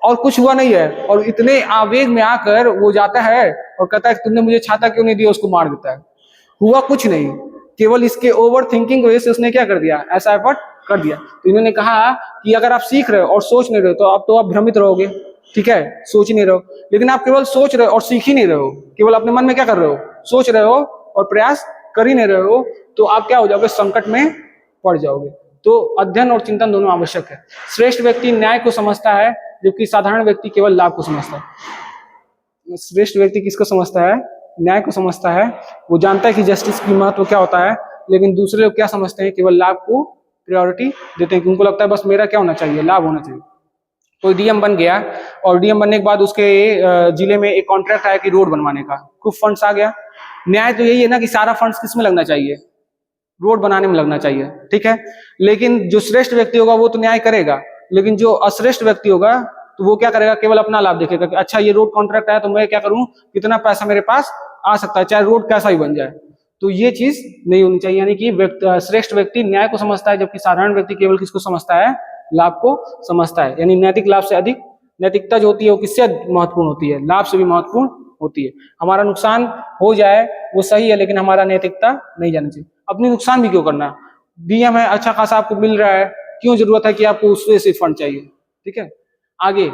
और कुछ हुआ नहीं है, और इतने आवेग में आकर वो जाता है और कहता है तुमने मुझे छाता क्यों नहीं दिया, उसको मार देता है। हुआ कुछ नहीं, केवल इसके ओवर थिंकिंग की वजह से उसने क्या कर दिया, ऐसा एफर्ट कर दिया। तो इन्होंने कहा कि अगर आप सीख रहे हो और सोच नहीं रहे हो तो आप भ्रमित रहोगे। ठीक है, सोच ही नहीं रहे हो, लेकिन आप केवल सोच रहे हो और सीख ही नहीं रहे हो, केवल अपने मन में क्या कर रहे हो, सोच रहे हो और प्रयास कर ही नहीं रहे हो, तो आप क्या हो जाओगे, संकट में पड़ जाओगे। तो अध्ययन और चिंतन दोनों आवश्यक है। श्रेष्ठ व्यक्ति न्याय को समझता है, जबकि साधारण व्यक्ति केवल लाभ को समझता है। श्रेष्ठ व्यक्ति किसको समझता है, न्याय को समझता है। वो जानता है कि जस्टिस की महत्व क्या होता है, लेकिन दूसरे लोग क्या समझते हैं, केवल लाभ को प्रायोरिटी देते हैं, कि उनको लगता है बस मेरा क्या होना चाहिए, लाभ होना चाहिए। कोई डीएम बन गया, और डीएम बनने के बाद उसके जिले में एक कॉन्ट्रैक्ट आया कि रोड बनवाने का, खूब फंड्स आ गया। न्याय तो यही है ना कि सारा फंड्स किस में लगना चाहिए, रोड बनाने में लगना चाहिए। ठीक है, लेकिन जो श्रेष्ठ व्यक्ति होगा वो तो न्याय करेगा, लेकिन जो अश्रेष्ठ व्यक्ति होगा तो वो क्या करेगा, केवल अपना लाभ देखेगा कि अच्छा ये रोड कॉन्ट्रैक्ट आया तो मैं क्या करूं, कितना पैसा मेरे पास आ सकता है, चाहे रोड कैसा ही बन जाए। तो ये चीज नहीं होनी चाहिए। यानी कि श्रेष्ठ व्यक्ति न्याय को समझता है, जबकि साधारण व्यक्ति केवल किसको समझता है, लाभ को समझता है। यानी नैतिक लाभ से अधिक नैतिकता जो होती है वो किससे महत्वपूर्ण होती है, लाभ से भी महत्वपूर्ण होती है। हमारा नुकसान हो जाए वो सही है, लेकिन हमारा नैतिकता नहीं जानी चाहिए। अपनी नुकसान भी क्यों करना, डीएम है, अच्छा खासा आपको मिल रहा है, क्यों जरूरत है कि आपको उससे से फंड चाहिए। ठीक है, आगे,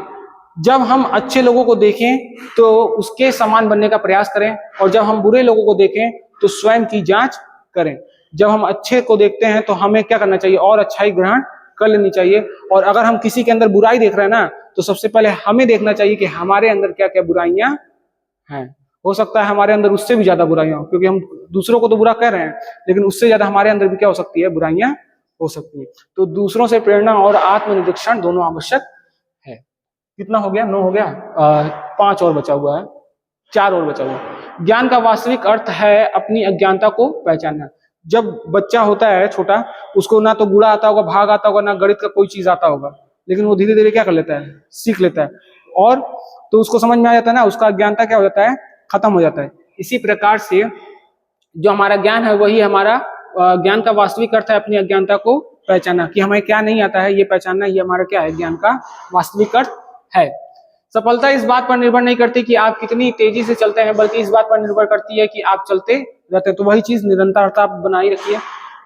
जब हम अच्छे लोगों को देखें तो उसके समान बनने का प्रयास करें, और जब हम बुरे लोगों को देखें तो स्वयं की जांच करें। जब हम अच्छे को देखते हैं तो हमें क्या करना चाहिए, और अच्छाई ग्रहण कर लेनी चाहिए। और अगर हम किसी के अंदर बुराई देख रहे हैं ना, तो सबसे पहले हमें देखना चाहिए कि हमारे अंदर क्या क्या बुराइयां हैं। हो सकता है हमारे अंदर उससे भी ज्यादा बुराइयां हो, क्योंकि हम दूसरों को तो बुरा कह रहे हैं, लेकिन उससे ज्यादा हमारे अंदर भी क्या हो सकती है, बुराइयां हो सकती है। तो दूसरों से प्रेरणा और आत्मनिरीक्षण दोनों आवश्यक है। कितना हो गया, 9 हो गया, 5 और बचा हुआ है, 4 और बचा हुआ है। ज्ञान का वास्तविक अर्थ है अपनी अज्ञानता को पहचानना। जब बच्चा होता है छोटा, उसको ना तो गुणा आता होगा, भाग आता होगा, ना गणित का कोई चीज आता होगा, लेकिन वो धीरे धीरे क्या कर लेता है, सीख लेता है, और तो उसको समझ में आ जाता है ना, उसका अज्ञानता क्या हो जाता है, खत्म हो जाता है। इसी प्रकार से जो हमारा ज्ञान है वही हमारा ज्ञान का वास्तविक अर्थ है अपनी अज्ञानता को पहचानना, कि हमें क्या नहीं आता है ये पहचानना, ये हमारा क्या है, ज्ञान का वास्तविक अर्थ है। सफलता इस बात पर निर्भर नहीं करती कि आप कितनी तेजी से चलते हैं, बल्कि इस बात पर निर्भर करती है कि आप चलते रहते हैं। तो वही चीज निरंतरता आप बनाई रखिए।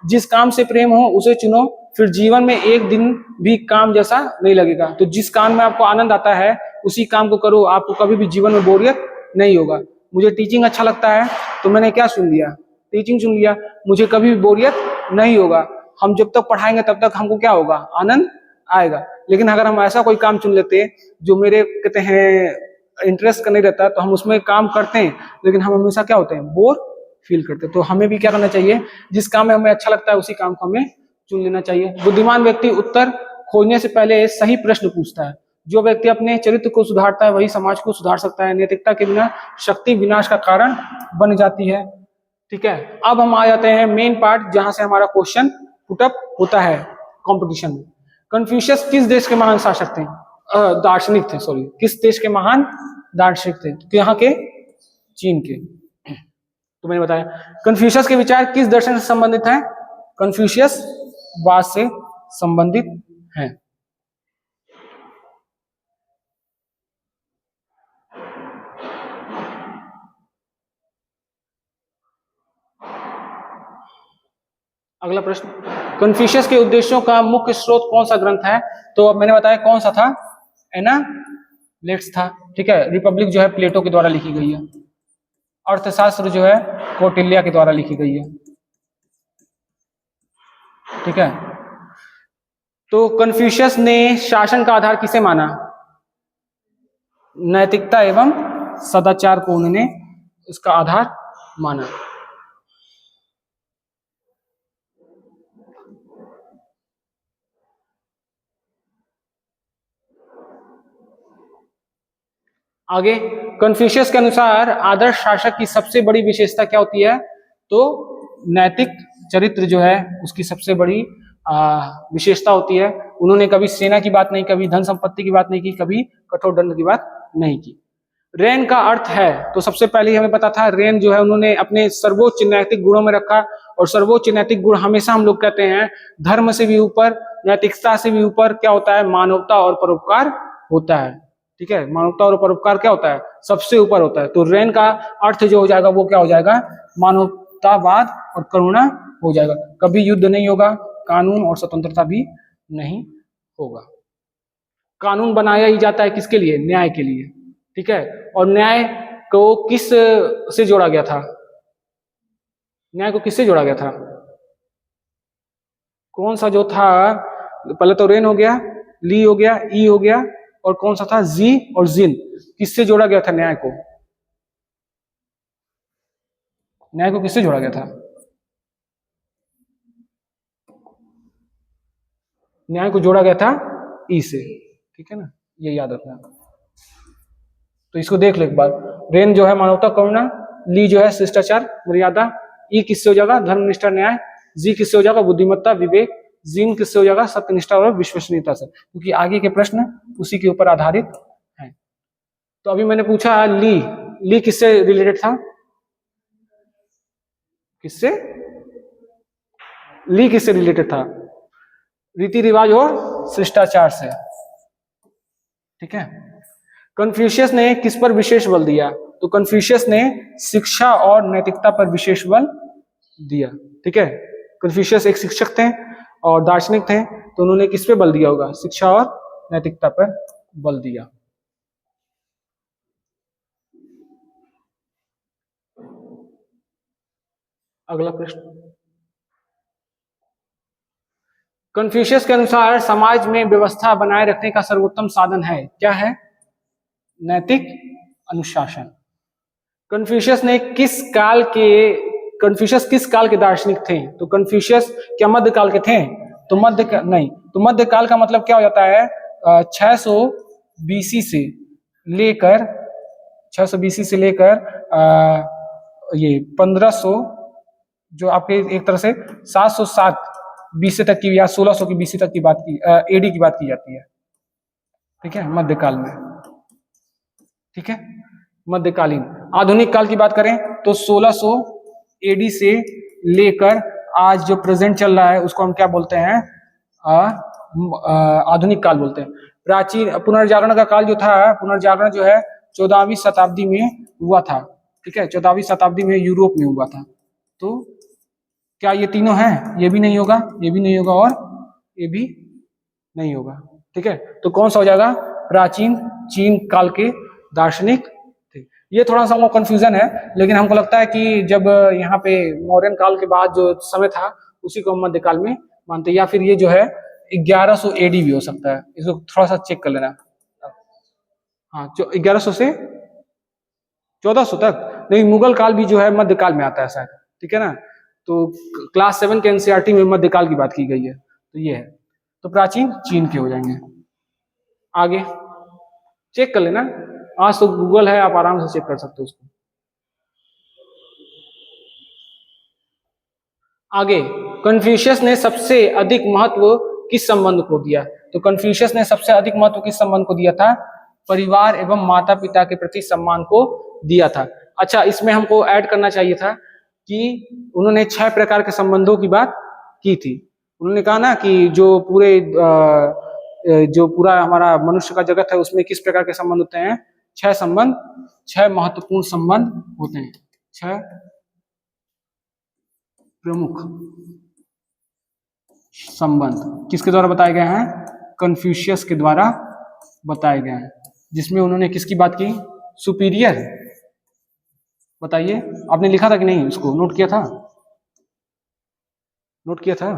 जिस काम से प्रेम हो उसे चुनो, फिर जीवन में एक दिन भी काम जैसा नहीं लगेगा। तो जिस काम में आपको आनंद आता है उसी काम को करो, आपको कभी भी जीवन में बोरियत नहीं होगा। मुझे टीचिंग अच्छा लगता है तो मैंने क्या सुन लिया, टीचिंग चुन लिया, मुझे कभी भी बोरियत नहीं होगा, हम जब तक पढ़ाएंगे तब तक हमको क्या होगा, आनंद आएगा। लेकिन अगर हम ऐसा कोई काम चुन लेते हैं जो मेरे कहते हैं इंटरेस्ट का नहीं रहता, तो हम उसमें काम करते हैं लेकिन हम हमेशा क्या होते हैं, बोर फील करते हैं। तो हमें भी क्या करना चाहिए, जिस काम में हमें अच्छा लगता है उसी काम को हमें चुन लेना चाहिए। बुद्धिमान व्यक्ति उत्तर खोजने से पहले सही प्रश्न पूछता है। जो व्यक्ति अपने चरित्र को सुधारता है वही समाज को सुधार सकता है। नैतिकता के बिना शक्ति विनाश का कारण बन जाती है। ठीक है, अब हम आ जाते हैं मेन पार्ट जहां से हमारा क्वेश्चन पुटअप होता है कंपटीशन में। कन्फ्यूशियस किस देश के महान शासक थे, दार्शनिक थे, सॉरी, किस देश के महान दार्शनिक थे, तो यहाँ के चीन के। तो मैंने बताया कन्फ्यूशियस के विचार किस दर्शन से संबंधित हैं, कन्फ्यूशियस वाद से संबंधित हैं। अगला प्रश्न, कन्फ्यूशियस के उद्देश्यों का मुख्य स्रोत कौन सा ग्रंथ है, तो अब मैंने बताया कौन सा था, एनालिटिक्स था। ठीक है, रिपब्लिक जो है प्लेटो के द्वारा लिखी गई है, अर्थशास्त्र जो है कौटिल्य के द्वारा लिखी गई है। ठीक है, तो कन्फ्यूशियस ने शासन का आधार किसे माना, नैतिकता एवं सदाचार को उन्होंने इसका आधार माना। आगे, कन्फ्यूशियस के अनुसार आदर्श शासक की सबसे बड़ी विशेषता क्या होती है, तो नैतिक चरित्र जो है उसकी सबसे बड़ी विशेषता होती है। उन्होंने कभी सेना की बात नहीं, कभी धन संपत्ति की बात नहीं की, कभी कठोर दंड की बात नहीं की। रेन का अर्थ है, तो सबसे पहले हमें पता था रेन जो है उन्होंने अपने सर्वोच्च नैतिक गुणों में रखा, और सर्वोच्च नैतिक गुण हमेशा हम लोग कहते हैं धर्म से भी ऊपर, नैतिकता से भी ऊपर क्या होता है, मानवता और परोपकार होता है। ठीक है, मानवता और परोपकार क्या होता है, सबसे ऊपर होता है। तो रेन का अर्थ जो हो जाएगा वो क्या हो जाएगा, मानवतावाद और करुणा हो जाएगा। कभी युद्ध नहीं होगा, कानून और स्वतंत्रता भी नहीं होगा। कानून बनाया ही जाता है किसके लिए, न्याय के लिए। ठीक है, और न्याय को किस से जोड़ा गया था, न्याय को किससे जोड़ा गया था, कौन सा जो था, पहले तो रेन हो गया, ली हो गया, ई हो गया, और कौन सा था, जी और जिन, किससे जोड़ा गया था न्याय को, न्याय को किससे जोड़ा गया था, न्याय को जोड़ा गया था ई से। ठीक है ना, ये याद रखना। तो इसको देख लो एक बार, रेन जो है मानवता करुणा, ली जो है शिष्टाचार मर्यादा, ई किससे हो जाएगा, धर्मनिष्ठा न्याय, जी किससे हो जाएगा, बुद्धिमत्ता विवेक, जिन किससे हो जाएगा, सत्यनिष्ठा और विश्वसनीयता से, क्योंकि आगे के प्रश्न उसी के ऊपर आधारित हैं। तो अभी मैंने पूछा ली किससे रिलेटेड था, किससे, ली किससे रिलेटेड था, रीति रिवाज और शिष्टाचार से। ठीक है, कन्फ्यूशियस ने किस पर विशेष बल दिया, तो कन्फ्यूशियस ने शिक्षा और नैतिकता पर विशेष बल दिया। ठीक है, कन्फ्यूशियस एक शिक्षक थे और दार्शनिक थे, तो उन्होंने किस पे बल दिया होगा, शिक्षा और नैतिकता पर बल दिया। अगला प्रश्न, कन्फ्यूशियस के अनुसार समाज में व्यवस्था बनाए रखने का सर्वोत्तम साधन है, क्या है, नैतिक अनुशासन। कन्फ्यूशियस किस काल के दार्शनिक थे, तो कन्फ्यूशियस क्या मध्य काल के थे, तो मध्य काल का मतलब क्या हो जाता है, 600 बीसी से लेकर 600 बीसी से लेकर ये 1500 जो आपके एक तरह से 707 बीसी तक की या 1600 की बीसी तक की बात की, एडी की बात की जाती है। ठीक है, मध्यकाल में। ठीक है, मध्यकालीन। आधुनिक काल की बात करें तो 1600 एडी से लेकर आज जो प्रेजेंट चल रहा है उसको हम क्या बोलते हैं, आधुनिक काल बोलते हैं। प्राचीन पुनर्जागरण का काल जो था, पुनर्जागरण जो है 14वीं शताब्दी में हुआ था। ठीक है, 14वीं शताब्दी में यूरोप में हुआ था। तो क्या ये तीनों हैं, ये भी नहीं होगा, ये भी नहीं होगा और ये भी नहीं होगा। ठीक है, तो कौन सा हो जाएगा, प्राचीन चीन काल के दार्शनिक थे। ये थोड़ा सा हमको कंफ्यूजन है, लेकिन हमको लगता है कि जब यहाँ पे मौर्यन काल के बाद जो समय था उसी को हम मध्यकाल में मानते हैं, या फिर ये जो है 1100 एडी भी हो सकता है। इसको थोड़ा सा चेक कर लेना। हाँ, 1100 से 1400 तक नहीं, मुगल काल भी जो है मध्यकाल में आता है शायद, ठीक है ना। तो क्लास 7 के एनसीईआरटी में मध्यकाल की बात की गई है, तो ये है। तो प्राचीन चीन के हो जाएंगे। आगे चेक कर लेना, आज तो गूगल है, आप आराम से चेक कर सकते हो उसको। आगे, कन्फ्यूशियस ने सबसे अधिक महत्व किस संबंध को दिया? तो कन्फ्यूशियस ने सबसे अधिक महत्व किस संबंध को दिया था? परिवार एवं माता पिता के प्रति सम्मान को दिया था। अच्छा, इसमें हमको ऐड करना चाहिए था कि उन्होंने 6 प्रकार के संबंधों की बात की थी। उन्होंने कहा ना कि जो पूरा हमारा मनुष्य का जगत है उसमें किस प्रकार के संबंध होते हैं? 6 संबंध, 6 महत्वपूर्ण संबंध होते हैं, 6 प्रमुख संबंध किसके द्वारा बताए गए हैं? कन्फ्यूशियस के द्वारा बताए गए हैं, जिसमें उन्होंने किसकी बात की? सुपीरियर। बताइए, आपने लिखा था कि नहीं? उसको नोट किया था? नोट किया था?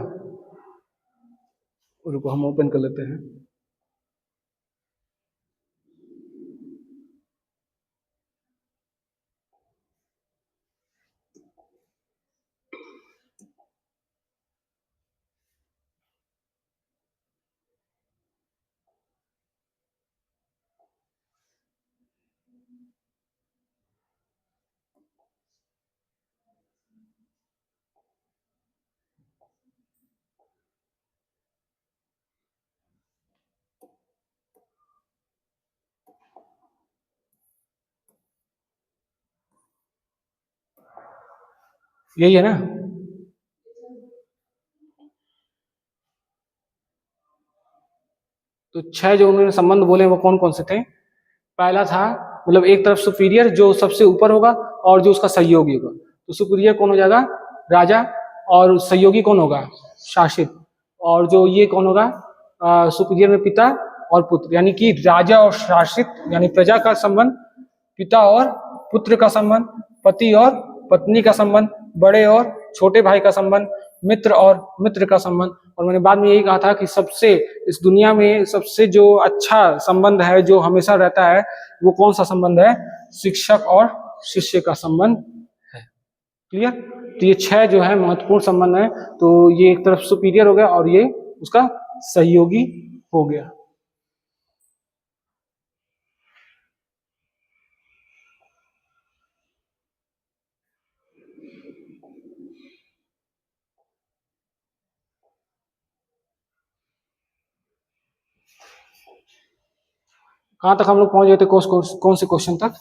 रुको, हम ओपन कर लेते हैं। यही है ना? तो 6 जो उन्होंने संबंध बोले वो कौन कौन से थे? पहला था, मतलब एक तरफ सुपीरियर जो सबसे ऊपर होगा और जो उसका सहयोगी होगा। तो सुपीरियर कौन हो जाएगा? राजा। और सहयोगी कौन होगा? शासित। और जो ये कौन होगा? सुपीरियर में पिता और पुत्र, यानी कि राजा और शासित यानी प्रजा का संबंध, पिता और पुत्र का संबंध, पति और पत्नी का संबंध, बड़े और छोटे भाई का संबंध, मित्र और मित्र का संबंध। और मैंने बाद में यही कहा था कि सबसे इस दुनिया में सबसे जो अच्छा संबंध है, जो हमेशा रहता है, वो कौन सा संबंध है? शिक्षक और शिष्य का संबंध है। क्लियर? तो ये 6 जो है महत्वपूर्ण संबंध है। तो ये एक तरफ सुपीरियर हो गया और ये उसका सहयोगी हो गया। कहां तक हम लोग पहुंच गए थे? कौन से क्वेश्चन तक?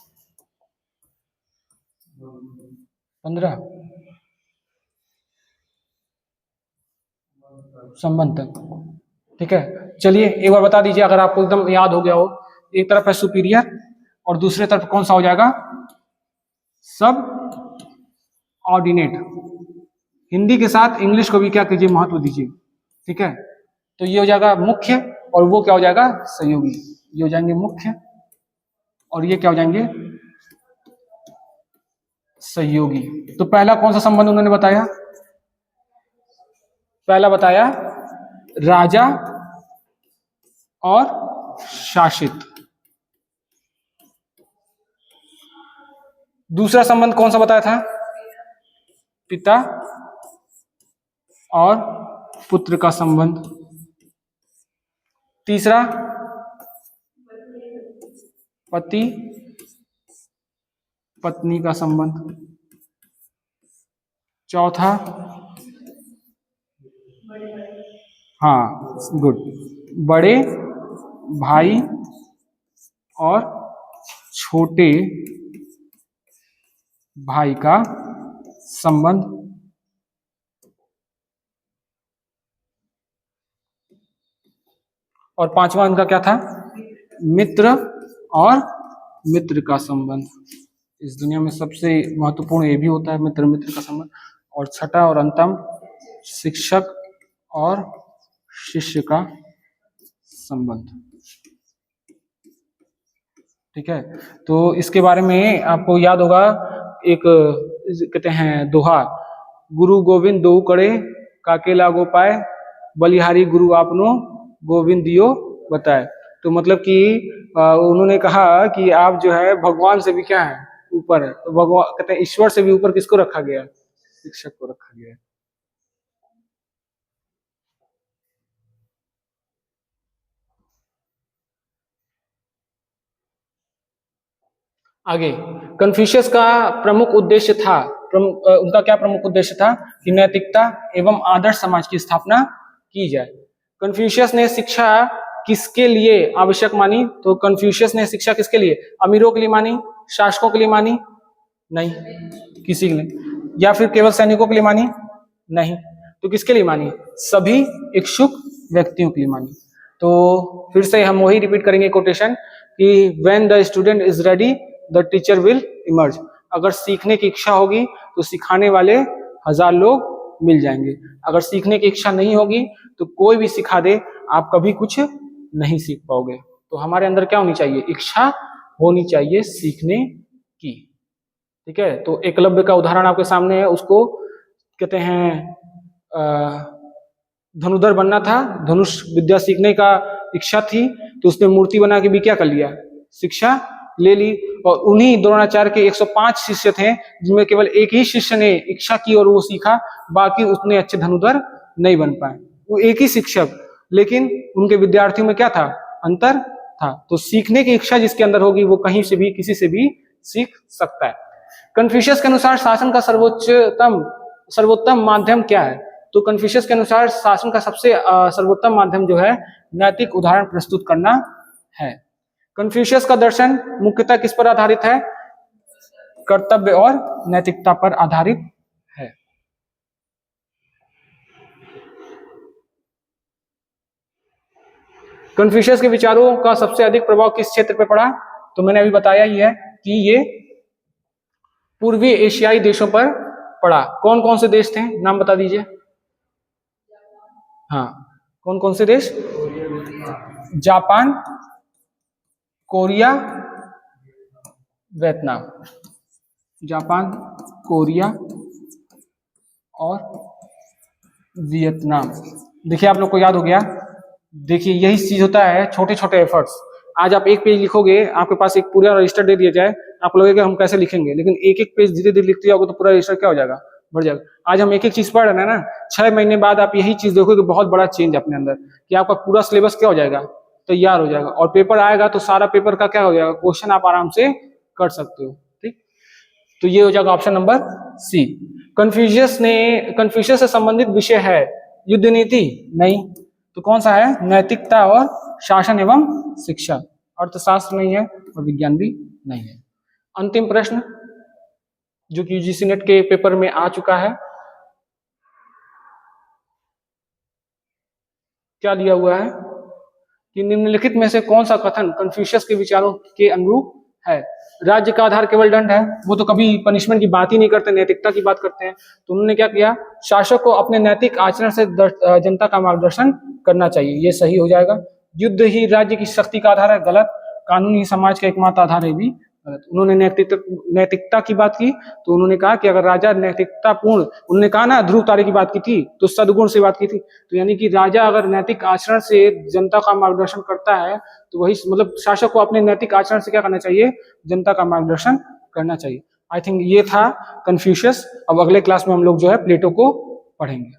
15 संबंध तक, ठीक है। चलिए एक बार बता दीजिए, अगर आपको एकदम याद हो गया हो। एक तरफ है सुपीरियर और दूसरे तरफ कौन सा हो जाएगा? सब ऑर्डिनेट। हिंदी के साथ इंग्लिश को भी क्या कीजिए? महत्व दीजिए, ठीक है। तो ये हो जाएगा मुख्य और वो क्या हो जाएगा? सहयोगी। ये हो जाएंगे मुख्य और ये क्या हो जाएंगे? सहयोगी। तो पहला कौन सा संबंध उन्होंने बताया? पहला बताया राजा और शासित। दूसरा संबंध कौन सा बताया था? पिता और पुत्र का संबंध। तीसरा पति पत्नी का संबंध। चौथा, हाँ गुड, बड़े भाई और छोटे भाई का संबंध। और पांचवा इनका क्या था? मित्र और मित्र का संबंध। इस दुनिया में सबसे महत्वपूर्ण ये भी होता है, मित्र मित्र का संबंध। और छठा और अंतिम, शिक्षक और शिष्य का संबंध। ठीक है, तो इसके बारे में आपको याद होगा, एक कहते हैं दोहा, गुरु गोविंद दो करे काके लागो पाए, बलिहारी गुरु आपनो गोविंद दियो बताए। तो मतलब कि उन्होंने कहा कि आप जो है भगवान से भी क्या है, ऊपर है। तो भगवान कहते हैं ईश्वर से भी ऊपर किसको रखा गया है? शिक्षक को रखा गया है। आगे, कन्फ्यूशियस का प्रमुख उद्देश्य था, उनका क्या प्रमुख उद्देश्य था कि नैतिकता एवं आदर्श समाज की स्थापना की जाए। कन्फ्यूशियस ने शिक्षा किसके लिए आवश्यक मानी? तो कन्फ्यूशियस ने शिक्षा किसके लिए? अमीरों के लिए मानी, शासकों के लिए मानी? नहीं, किसी के लिए। या फिर केवल सैनिकों के लिए मानी? नहीं, तो किसके लिए मानी? सभी इच्छुक व्यक्तियों के लिए मानी। तो फिर से हम वही रिपीट करेंगे कोटेशन कि when the student is ready the teacher will emerge. अगर सीखने की इच्छा होगी तो सिखाने वाले 1000 लोग मिल जाएंगे। अगर सीखने की इच्छा नहीं होगी तो कोई भी सिखा दे, आप कभी कुछ नहीं सीख पाओगे। तो हमारे अंदर क्या होनी चाहिए? इच्छा होनी चाहिए सीखने की। ठीक है, तो एकलव्य का उदाहरण आपके सामने है, उसको कहते हैं धनुधर बनना था, धनुष विद्या सीखने का इच्छा थी, तो उसने मूर्ति बना के भी क्या कर लिया? शिक्षा ले ली। और उन्हीं द्रोणाचार्य के 105 शिष्य थे, जिनमें केवल एक ही शिष्य ने इच्छा की और वो सीखा, बाकी उतने अच्छे धनुधर नहीं बन पाए। वो एक ही शिक्षक, लेकिन उनके विद्यार्थियों में क्या था? अंतर था। तो सीखने की इच्छा जिसके अंदर होगी वो कहीं से भी किसी से भी सीख सकता है। कन्फ्यूशियस के अनुसार शासन का सर्वोत्तम माध्यम क्या है? तो कन्फ्यूशियस के अनुसार शासन का सबसे सर्वोत्तम माध्यम जो है नैतिक उदाहरण प्रस्तुत करना है। कन्फ्यूशियस का दर्शन मुख्यतः किस पर आधारित है? कर्तव्य और नैतिकता पर आधारित है। कन्फ्यूशियस के विचारों का सबसे अधिक प्रभाव किस क्षेत्र पर पड़ा? तो मैंने अभी बताया ही है कि ये पूर्वी एशियाई देशों पर पड़ा। कौन कौन से देश थे, नाम बता दीजिए। हाँ, कौन कौन से देश? Japan, Korea, Vietnam. Japan, Korea और वियतनाम। देखिए आप लोग को याद हो गया। देखिए यही चीज होता है, छोटे छोटे एफर्ट्स। आज आप एक पेज लिखोगे, आपके पास एक पूरा रजिस्टर दे दिया जाए, आप लगेगा हम कैसे लिखेंगे, लेकिन एक एक पेज धीरे धीरे लिखते जाओगे तो पूरा रजिस्टर क्या हो जाएगा? बढ़ जाएगा। आज हम एक एक चीज पढ़ रहे हैं ना, 6 महीने बाद आप यही चीज देखोगे, बहुत बड़ा चेंज अपने अंदर, कि आपका पूरा सिलेबस क्या हो जाएगा? तैयार हो जाएगा। और पेपर आएगा तो सारा पेपर का क्या हो जाएगा? क्वेश्चन आप आराम से कर सकते हो। ठीक, तो ये हो जाएगा ऑप्शन नंबर सी। कन्फ्यूशियस से संबंधित विषय है युद्ध नीति? नहीं, तो कौन सा है? नैतिकता और शासन एवं शिक्षा। अर्थशास्त्र नहीं है और विज्ञान भी नहीं है। अंतिम प्रश्न जो कि यूजीसी नेट के पेपर में आ चुका है, क्या दिया हुआ है कि निम्नलिखित में से कौन सा कथन कन्फ्यूशियस के विचारों के अनुरूप है? राज्य का आधार केवल दंड है, वो तो कभी पनिशमेंट की बात ही नहीं करते, नैतिकता की बात करते हैं। तो उन्होंने क्या किया? शासक को अपने नैतिक आचरण से जनता का मार्गदर्शन करना चाहिए, ये सही हो जाएगा। युद्ध ही राज्य की शक्ति का आधार है, गलत। कानून ही समाज का एकमात्र आधार है, भी गलत। उन्होंने नैतिकता की बात की, तो उन्होंने कहा कि अगर राजा नैतिकता पूर्ण, उन्होंने कहा ना ध्रुव तारे की बात की थी, तो सद्गुण से बात की थी, तो यानी कि राजा अगर नैतिक आचरण से जनता का मार्गदर्शन करता है, तो वही मतलब शासक को अपने नैतिक आचरण से क्या करना चाहिए? जनता का मार्गदर्शन करना चाहिए। आई थिंक ये था कन्फ्यूशियस। अब अगले क्लास में हम लोग जो है प्लेटो को पढ़ेंगे।